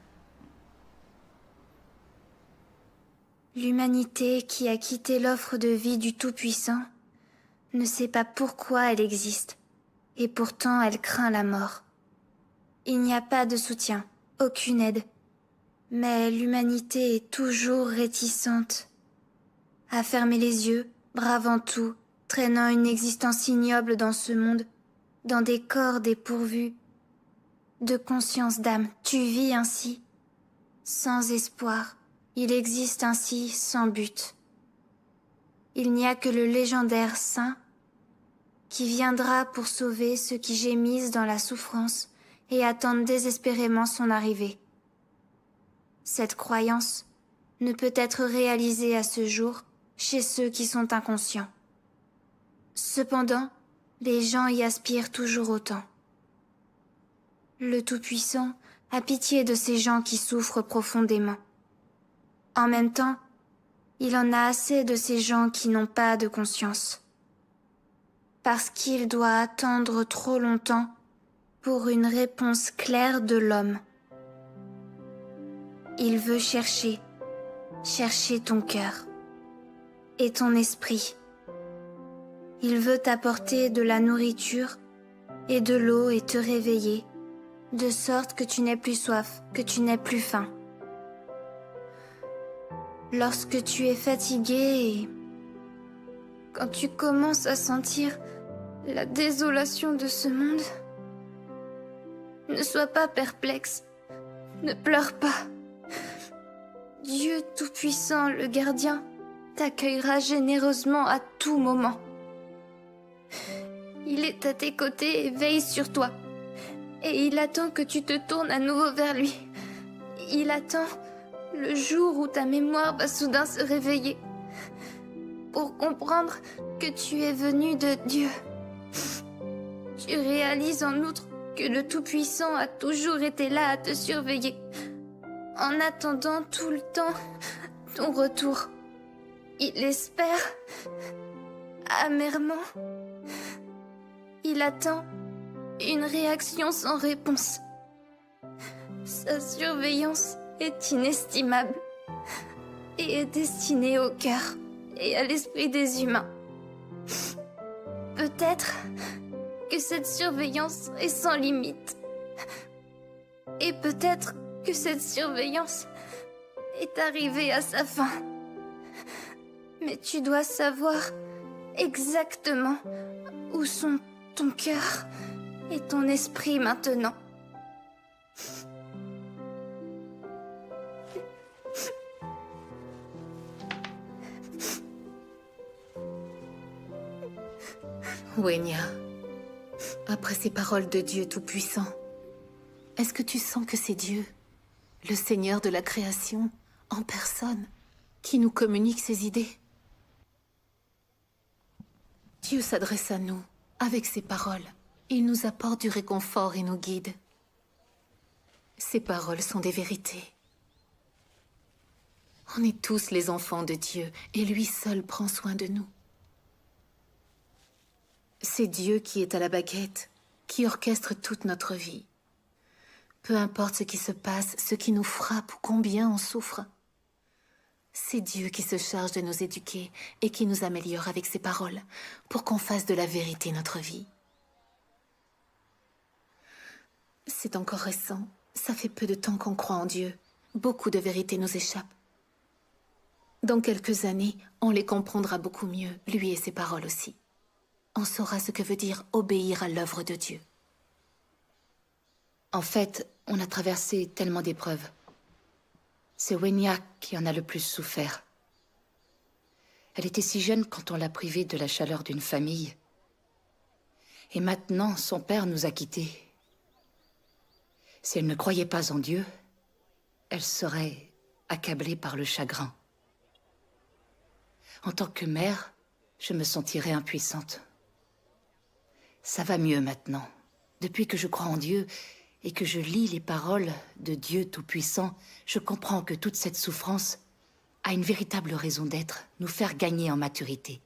Speaker 1: L'humanité qui a quitté l'offre de vie du Tout-Puissant ne sait pas pourquoi elle existe, et pourtant elle craint la mort. Il n'y a pas de soutien, aucune aide, mais l'humanité est toujours réticente à fermer les yeux, bravant tout, traînant une existence ignoble dans ce monde, dans des corps dépourvus de conscience d'âme. Tu vis ainsi, sans espoir. Il existe ainsi sans but. Il n'y a que le légendaire saint qui viendra pour sauver ceux qui gémissent dans la souffrance et attendent désespérément son arrivée. Cette croyance ne peut être réalisée à ce jour chez ceux qui sont inconscients. Cependant, les gens y aspirent toujours autant. Le Tout-Puissant a pitié de ces gens qui souffrent profondément. En même temps, il en a assez de ces gens qui n'ont pas de conscience. Parce qu'il doit attendre trop longtemps pour une réponse claire de l'homme. Il veut chercher ton cœur et ton esprit. Il veut t'apporter de la nourriture et de l'eau et te réveiller, de sorte que tu n'aies plus soif, que tu n'aies plus faim. Lorsque tu es fatigué et quand tu commences à sentir la désolation de ce monde, ne sois pas perplexe, ne pleure pas. Dieu Tout-Puissant, le gardien, t'accueillera généreusement à tout moment. Il est à tes côtés et veille sur toi. Et il attend que tu te tournes à nouveau vers lui. Il attend le jour où ta mémoire va soudain se réveiller pour comprendre que tu es venu de Dieu. Tu réalises en outre que le Tout-Puissant a toujours été là à te surveiller, en attendant tout le temps ton retour. Il espère amèrement. Il attend une réaction sans réponse. Sa surveillance est inestimable et est destinée au cœur et à l'esprit des humains. Peut-être que cette surveillance est sans limite. Et peut-être que cette surveillance est arrivée à sa fin. Mais tu dois savoir exactement où sont ton cœur et ton esprit maintenant.
Speaker 12: Wenya, après ces paroles de Dieu Tout-Puissant, est-ce que tu sens que c'est Dieu, le Seigneur de la création, en personne, qui nous communique ses idées? Dieu s'adresse à nous avec ses paroles. Il nous apporte du réconfort et nous guide. Ces paroles sont des vérités. On est tous les enfants de Dieu et lui seul prend soin de nous. C'est Dieu qui est à la baguette, qui orchestre toute notre vie. Peu importe ce qui se passe, ce qui nous frappe ou combien on souffre. C'est Dieu qui se charge de nous éduquer et qui nous améliore avec ses paroles pour qu'on fasse de la vérité notre vie. C'est encore récent. Ça fait peu de temps qu'on croit en Dieu. Beaucoup de vérités nous échappent. Dans quelques années, on les comprendra beaucoup mieux, lui et ses paroles aussi. On saura ce que veut dire obéir à l'œuvre de Dieu.
Speaker 4: En fait, on a traversé tellement d'épreuves. C'est Wenya qui en a le plus souffert. Elle était si jeune quand on l'a privée de la chaleur d'une famille. Et maintenant, son père nous a quittés. Si elle ne croyait pas en Dieu, elle serait accablée par le chagrin. En tant que mère, je me sentirais impuissante. Ça va mieux maintenant. Depuis que je crois en Dieu et que je lis les paroles de Dieu Tout-Puissant, je comprends que toute cette souffrance a une véritable raison d'être, nous faire gagner en maturité.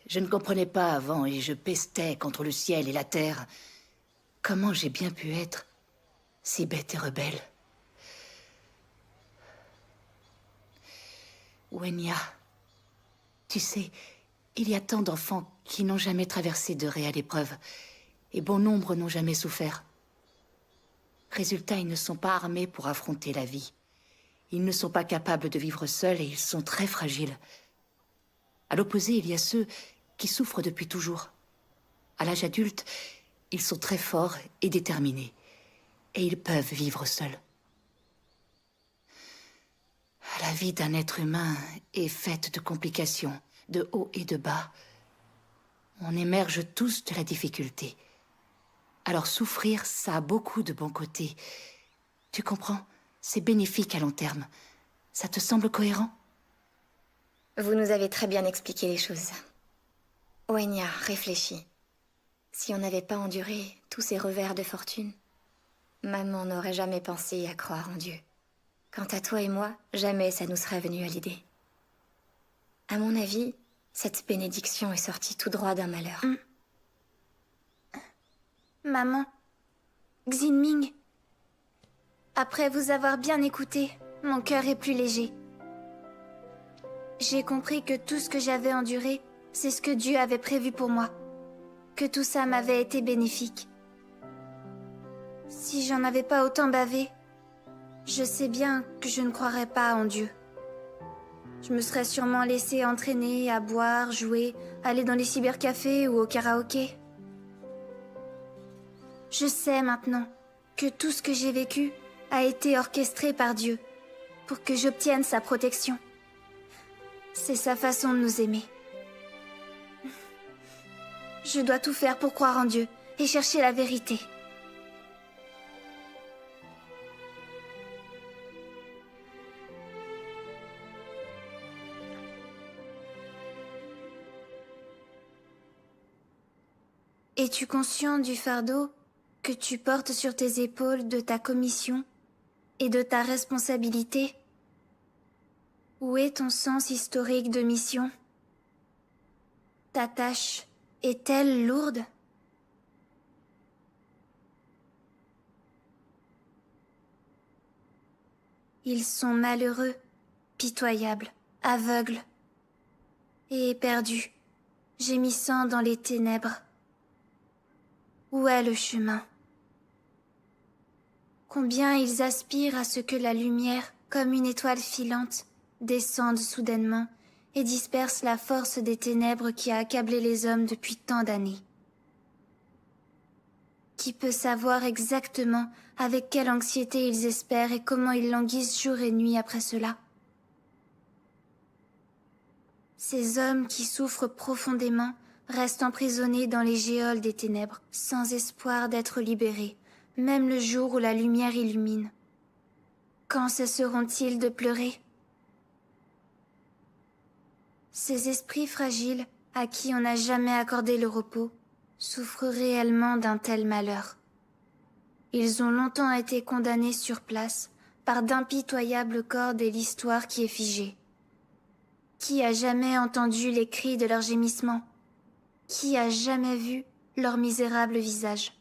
Speaker 4: Je ne comprenais pas avant et je pestais contre le ciel et la terre. Comment j'ai bien pu être si bête et rebelle? Wenya, tu sais, il y a tant d'enfants qui n'ont jamais traversé de réelle épreuve, et bon nombre n'ont jamais souffert. Résultat, ils ne sont pas armés pour affronter la vie. Ils ne sont pas capables de vivre seuls et ils sont très fragiles. À l'opposé, il y a ceux qui souffrent depuis toujours. À l'âge adulte, ils sont très forts et déterminés, et ils peuvent vivre seuls. La vie d'un être humain est faite de complications, de hauts et de bas. On émerge tous de la difficulté. Alors souffrir, ça a beaucoup de bons côtés. Tu comprends? C'est bénéfique à long terme. Ça te semble cohérent?
Speaker 10: Vous nous avez très bien expliqué les choses. Wenya, réfléchis. Si on n'avait pas enduré tous ces revers de fortune, maman n'aurait jamais pensé à croire en Dieu. Quant à toi et moi, jamais ça nous serait venu à l'idée. À mon avis, cette bénédiction est sortie tout droit d'un malheur.
Speaker 1: Maman, Xinming, après vous avoir bien écouté, mon cœur est plus léger. J'ai compris que tout ce que j'avais enduré, c'est ce que Dieu avait prévu pour moi. Que tout ça m'avait été bénéfique. Si j'en avais pas autant bavé, je sais bien que je ne croirais pas en Dieu. Je me serais sûrement laissée entraîner à boire, jouer, aller dans les cybercafés ou au karaoké. Je sais maintenant que tout ce que j'ai vécu a été orchestré par Dieu pour que j'obtienne sa protection. C'est sa façon de nous aimer. Je dois tout faire pour croire en Dieu et chercher la vérité. Es-tu conscient du fardeau que tu portes sur tes épaules de ta commission et de ta responsabilité? Où est ton sens historique de mission? Ta tâche est-elle lourde? Ils sont malheureux, pitoyables, aveugles et éperdus, gémissant dans les ténèbres. Où est le chemin? Combien ils aspirent à ce que la lumière, comme une étoile filante, descende soudainement et disperse la force des ténèbres qui a accablé les hommes depuis tant d'années. Qui peut savoir exactement avec quelle anxiété ils espèrent et comment ils languissent jour et nuit après cela? Ces hommes qui souffrent profondément restent emprisonnés dans les géoles des ténèbres, sans espoir d'être libérés, même le jour où la lumière illumine. Quand cesseront-ils de pleurer? Ces esprits fragiles, à qui on n'a jamais accordé le repos, souffrent réellement d'un tel malheur. Ils ont longtemps été condamnés sur place par d'impitoyables cordes et l'histoire qui est figée. Qui a jamais entendu les cris de leurs gémissements? Qui a jamais vu leur misérable visage?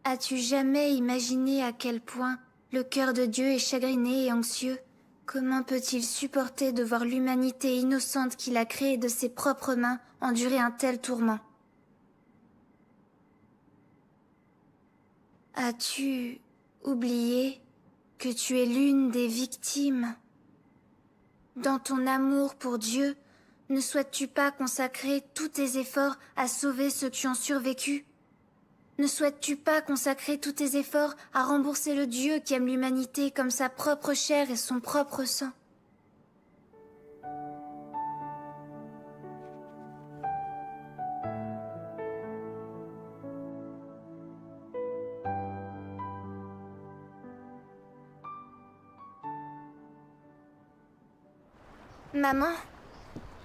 Speaker 1: As-tu jamais imaginé à quel point le cœur de Dieu est chagriné et anxieux? Comment peut-il supporter de voir l'humanité innocente qu'il a créée de ses propres mains endurer un tel tourment? As-tu oublié que tu es l'une des victimes? Dans ton amour pour Dieu, ne souhaites-tu pas consacrer tous tes efforts à sauver ceux qui ont survécu? Ne souhaites-tu pas consacrer tous tes efforts à rembourser le Dieu qui aime l'humanité comme sa propre chair et son propre sang? Maman,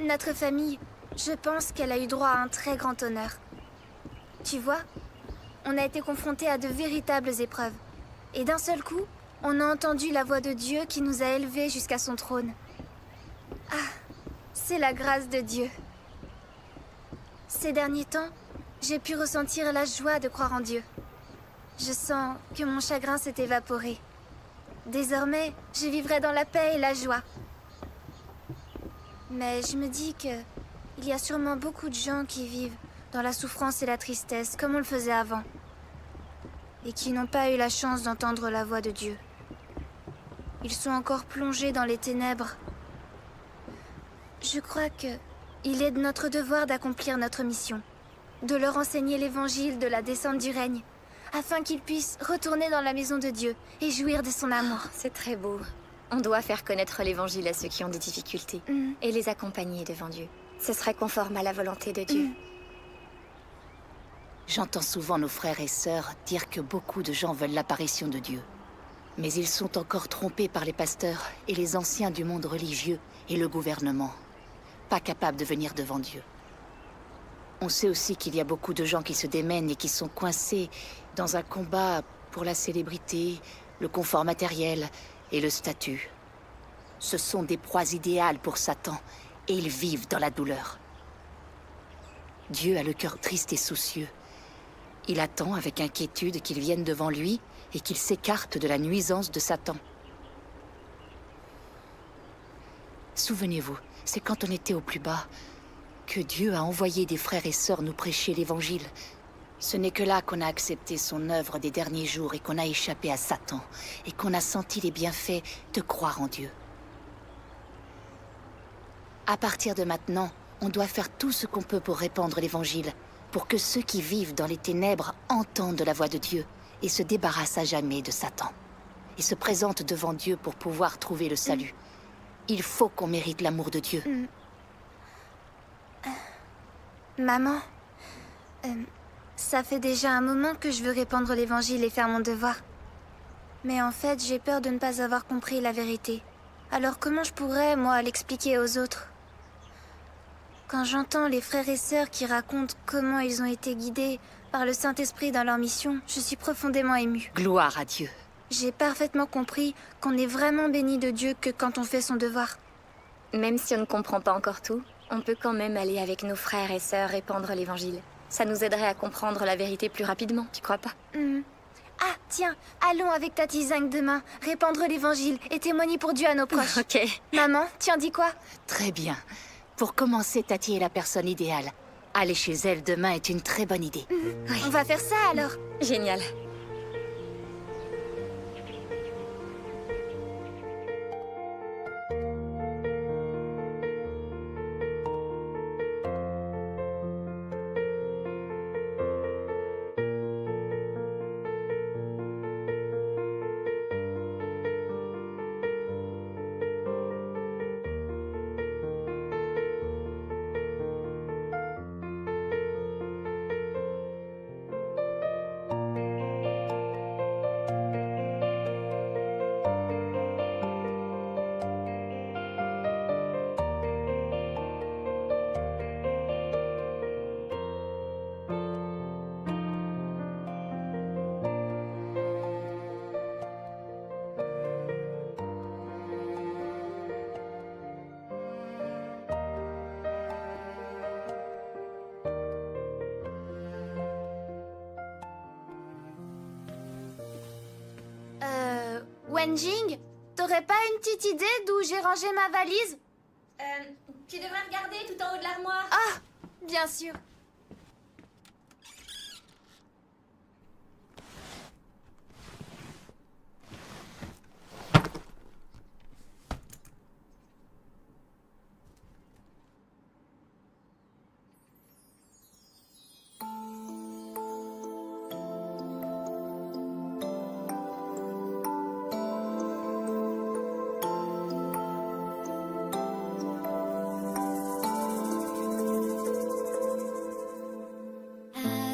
Speaker 1: notre famille, je pense qu'elle a eu droit à un très grand honneur. Tu vois, on a été confrontés à de véritables épreuves. Et d'un seul coup, on a entendu la voix de Dieu qui nous a élevés jusqu'à son trône. Ah, c'est la grâce de Dieu. Ces derniers temps, j'ai pu ressentir la joie de croire en Dieu. Je sens que mon chagrin s'est évaporé. Désormais, je vivrai dans la paix et la joie. Mais je me dis que il y a sûrement beaucoup de gens qui vivent dans la souffrance et la tristesse comme on le faisait avant. Et qui n'ont pas eu la chance d'entendre la voix de Dieu. Ils sont encore plongés dans les ténèbres. Je crois que il est de notre devoir d'accomplir notre mission. De leur enseigner l'évangile de la descente du règne, afin qu'ils puissent retourner dans la maison de Dieu et jouir de son amour.
Speaker 10: C'est très beau. On doit faire connaître l'évangile à ceux qui ont des difficultés et les accompagner devant Dieu. Ce serait conforme à la volonté de Dieu.
Speaker 4: J'entends souvent nos frères et sœurs dire que beaucoup de gens veulent l'apparition de Dieu. Mais ils sont encore trompés par les pasteurs et les anciens du monde religieux et le gouvernement. Pas capables de venir devant Dieu. On sait aussi qu'il y a beaucoup de gens qui se démènent et qui sont coincés dans un combat pour la célébrité, le confort matériel et le statut. Ce sont des proies idéales pour Satan, et ils vivent dans la douleur. Dieu a le cœur triste et soucieux. Il attend avec inquiétude qu'ils viennent devant lui et qu'ils s'écartent de la nuisance de Satan. Souvenez-vous, c'est quand on était au plus bas que Dieu a envoyé des frères et sœurs nous prêcher l'évangile. Ce n'est que là qu'on a accepté son œuvre des derniers jours et qu'on a échappé à Satan et qu'on a senti les bienfaits de croire en Dieu. À partir de maintenant, on doit faire tout ce qu'on peut pour répandre l'évangile, pour que ceux qui vivent dans les ténèbres entendent la voix de Dieu et se débarrassent à jamais de Satan, et se présentent devant Dieu pour pouvoir trouver le salut. Il faut qu'on mérite l'amour de Dieu.
Speaker 1: Maman, ça fait déjà un moment que je veux répandre l'évangile et faire mon devoir. Mais en fait, j'ai peur de ne pas avoir compris la vérité. Alors comment je pourrais, moi, l'expliquer aux autres? Quand j'entends les frères et sœurs qui racontent comment ils ont été guidés par le Saint-Esprit dans leur mission, je suis profondément émue.
Speaker 4: Gloire à Dieu.
Speaker 1: J'ai parfaitement compris qu'on est vraiment béni de Dieu que quand on fait son devoir.
Speaker 10: Même si on ne comprend pas encore tout, on peut quand même aller avec nos frères et sœurs répandre l'évangile. Ça nous aiderait à comprendre la vérité plus rapidement, tu crois pas?
Speaker 1: Ah, tiens, allons avec Tati Zang demain, répandre l'évangile et témoigner pour Dieu à nos proches.
Speaker 10: Ok.
Speaker 1: Maman, tu en dis quoi?
Speaker 4: Très bien. Pour commencer, Tati est la personne idéale. Aller chez elle demain est une très bonne idée.
Speaker 1: Oui. On va faire ça alors.
Speaker 10: Génial.
Speaker 1: Wenjing, t'aurais pas une petite idée d'où j'ai rangé ma valise?
Speaker 10: Tu devrais regarder tout en haut de l'armoire.
Speaker 1: Ah, bien sûr.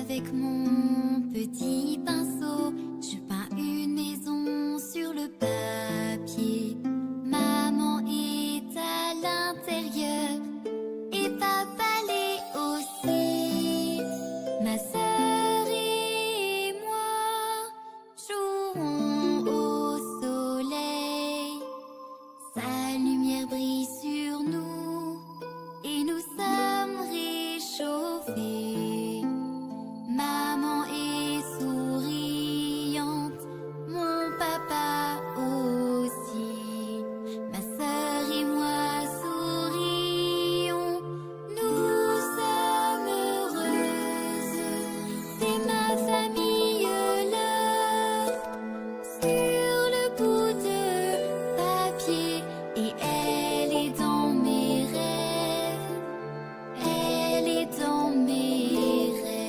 Speaker 9: Avec mon petit pinceau, je peins une maison sur le papier. Maman est à l'intérieur et papa l'est aussi. Ma sœur et moi jouons au soleil. Sa lumière brille sur nous et nous sommes réchauffés. Maman est souriante, mon papa aussi. Ma sœur et moi sourions, nous sommes heureuses. C'est ma famille là, sur le bout de papier. Et elle est dans mes rêves, elle est dans mes rêves.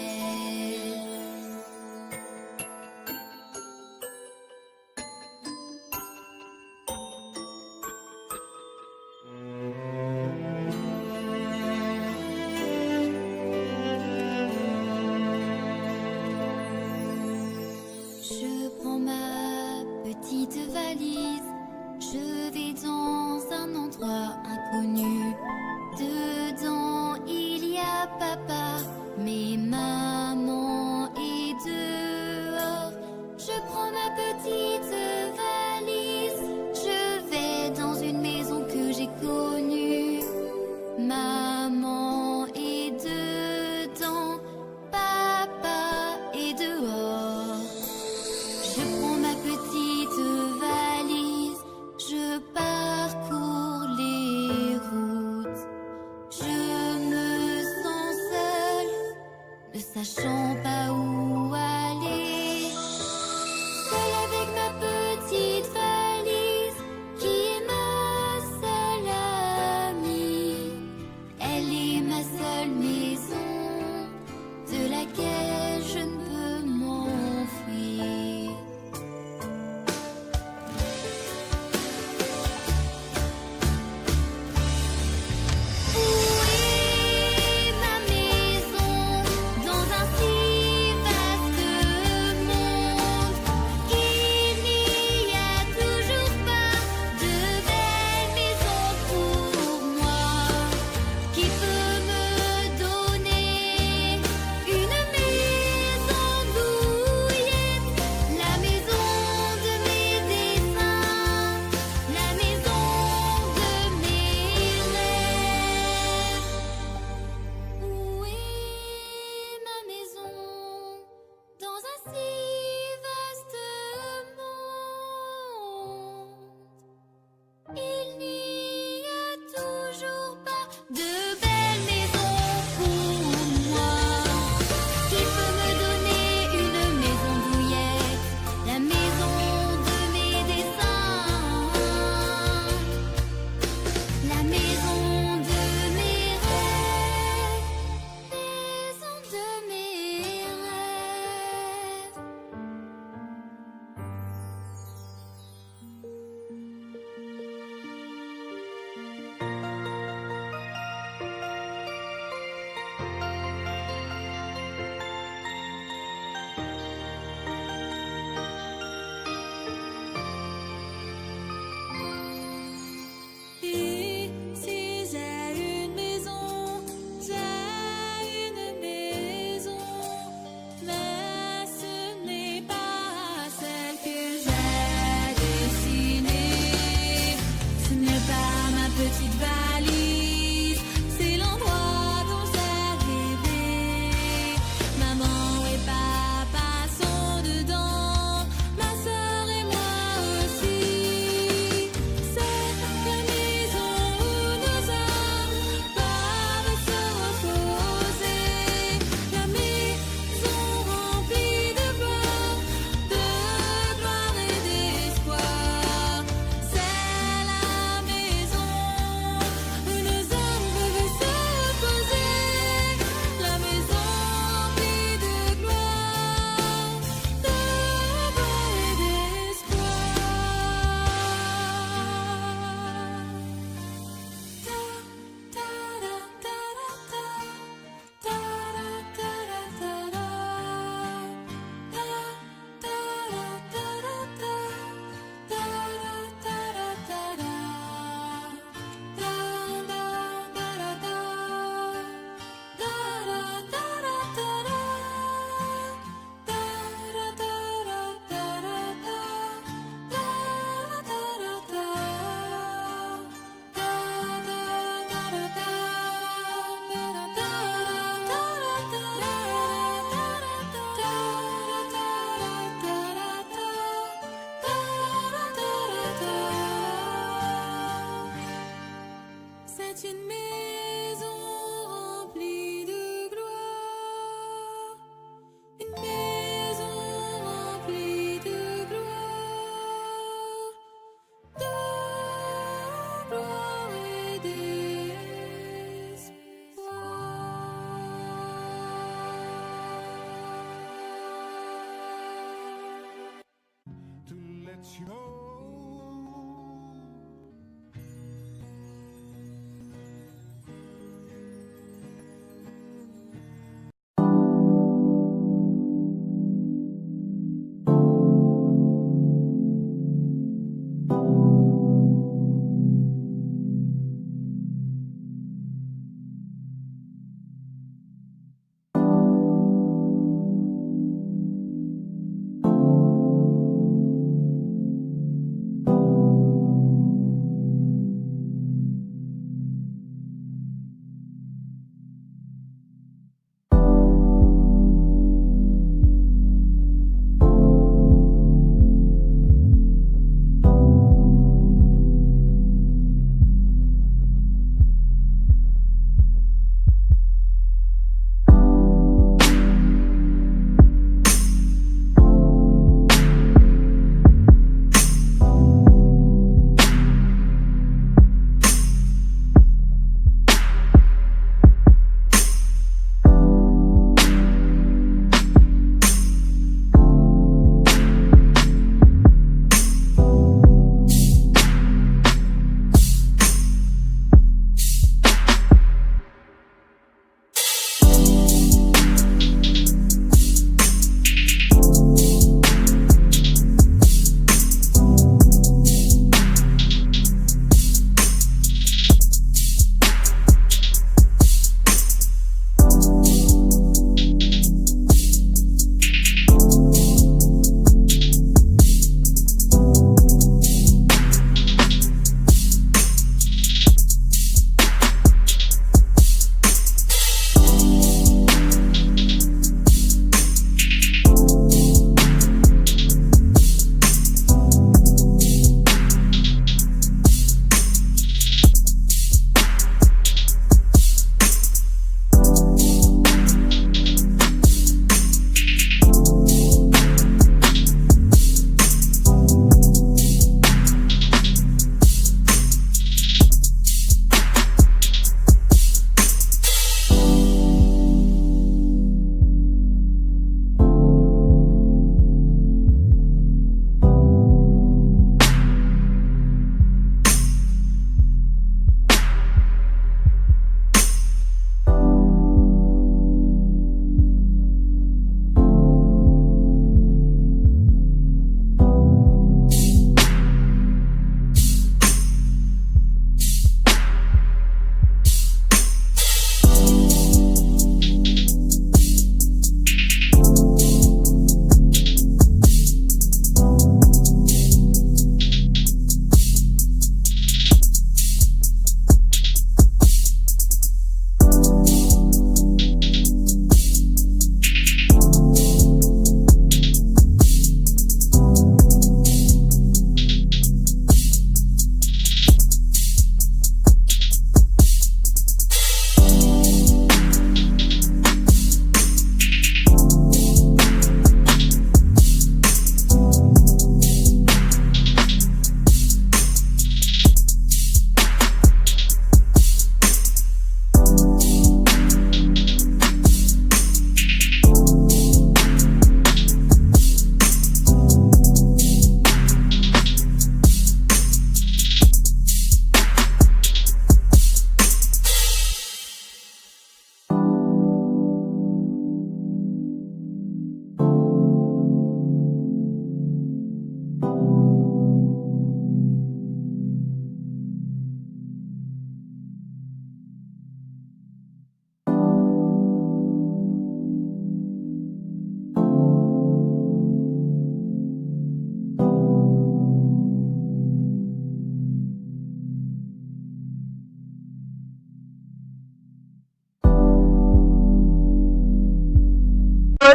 Speaker 9: Je prends ma petite valise, je vais dans un endroit inconnu. Dedans il y a papa, mais maman est dehors. Je prends ma petite valise, je vais dans une maison que j'ai connue. Maman est dedans, papa est dehors. Je prends ma petite valise, je parcours les routes. Je me sens seule, ne sachant pas où aller. Seule avec ma petite valise, qui est ma seule amie. Elle est ma seule maison, de laquelle je ne peux m'enfuir. Où est ma maison dans un si vaste monde? Il n'y a toujours pas de belle maison pour moi qui peut me donner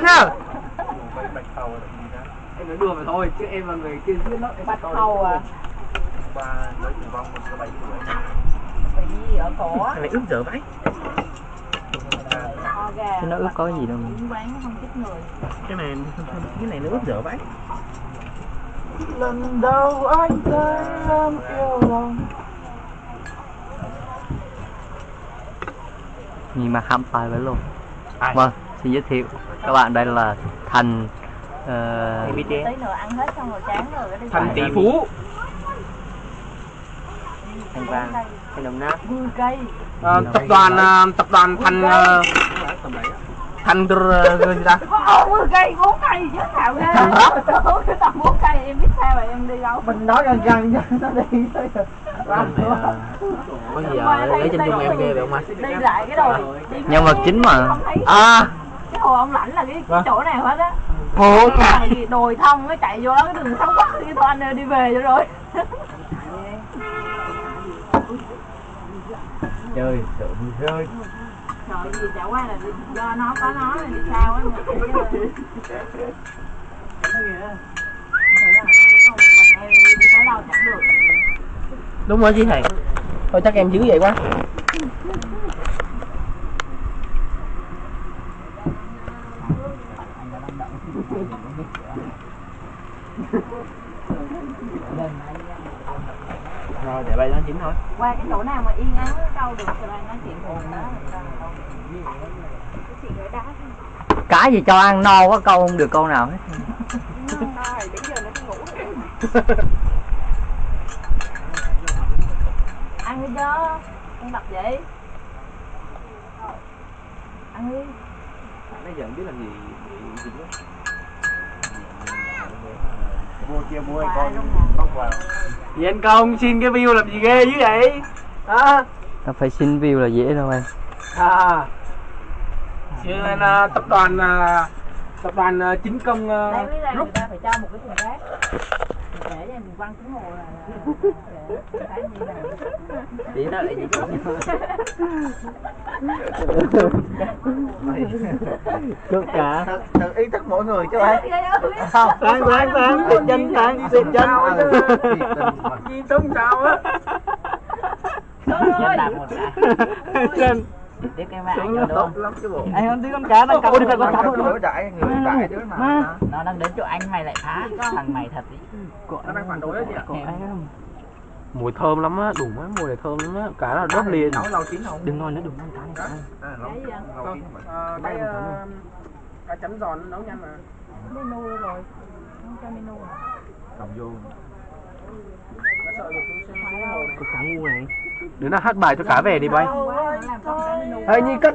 Speaker 14: nhá. Em nói đùa mà thôi, chứ em là người kia giết nó. Bắt thầu à? Ba mới tử vong một số 7 tuổi. Phải gì ở cổ á? Này ướp dở vãi. Chứ nó ướp có gì đâu. Cái này nó ướp dở vãi. Lần đầu anh thấy em yêu lòng.
Speaker 15: Nhìn mà khám phá với luôn. Vâng, xin giới thiệu các bạn, đây là Thành
Speaker 14: Tí
Speaker 15: nữa ăn hết xong rồi chán rồi đi
Speaker 14: thành tỷ phú. Thành vàng, thành đồng nát.
Speaker 15: 10 cây.
Speaker 14: Tập đoàn thành gì ta?
Speaker 15: 10 cây, 4 cây chứ sao ghê. Cái tầm 4 cây em biết sao rồi em đi đâu.
Speaker 14: Mình nói gần nó đi thôi. Có gì lấy chân dung em ghê vậy không anh?
Speaker 15: Đi lại cái đồi.
Speaker 14: Nhân vật chính mà.
Speaker 15: Cái hồ ông lãnh là cái chỗ này hết á.
Speaker 14: Hồ
Speaker 15: đồi thông nó chạy vô cái đường sống quắc cái thôi anh ơi đi về cho rồi.
Speaker 14: Chơi sợ mưa rơi.
Speaker 15: Trời gì chả qua là do nó có nó thì sao á mà em đi tới đâu chẳng được.
Speaker 14: Đúng rồi chị thầy. Thôi chắc em dữ vậy quá. Rồi để bay nó chín thôi.
Speaker 15: Qua cái chỗ nào mà yên ắng câu được thì bay nói chuyện cùng đó.
Speaker 14: Cái gì cho ăn no quá câu không được câu nào hết.
Speaker 15: No rồi đến giờ nó đi ngủ rồi. Ăn đi chưa? Ăn đập vậy? Ăn đi.
Speaker 14: Bây giờ không biết làm gì mua chia mua con bóc vào. Vậy anh Công xin cái view làm gì ghê dữ vậy? Hả?
Speaker 16: Đâu phải xin view là dễ đâu anh.
Speaker 14: Xin tập đoàn chính công
Speaker 15: đây người ta phải cho một cái thùng rác để cho mình quăng xuống hồ là cái gì này.
Speaker 14: Tí nó lại gì Cướp cả. Tự ý thức mỗi người chứ anh. Không, khoan, xịt chân. Chi tung sao á. Chân.
Speaker 15: Tiếp cái mạng cho
Speaker 14: tốt lắm chứ bộ.
Speaker 15: anh không tí con cá nó
Speaker 14: Ôi, đi phải con cá nữa. Đại đứa mà.
Speaker 15: Nó đang đến chỗ anh mày lại phá thằng mày thật ý.
Speaker 14: Nó đang phản đối đó chị ạ.
Speaker 16: Mùi thơm lắm á, đủ má mùi này thơm lắm á, cá là đốt liền.
Speaker 14: Nấu lâu chín không?
Speaker 16: Đừng nói nữa, đừng ăn cá này.
Speaker 14: Cá chấm giòn nấu nhanh mà.
Speaker 15: Menu rồi. Không cho menu.
Speaker 14: Cầm vô.
Speaker 16: Có cá ngu này. Đứa nào hát bài cho cá về đi bay.
Speaker 15: Làm con cá menu.
Speaker 16: Ê Nhi cất.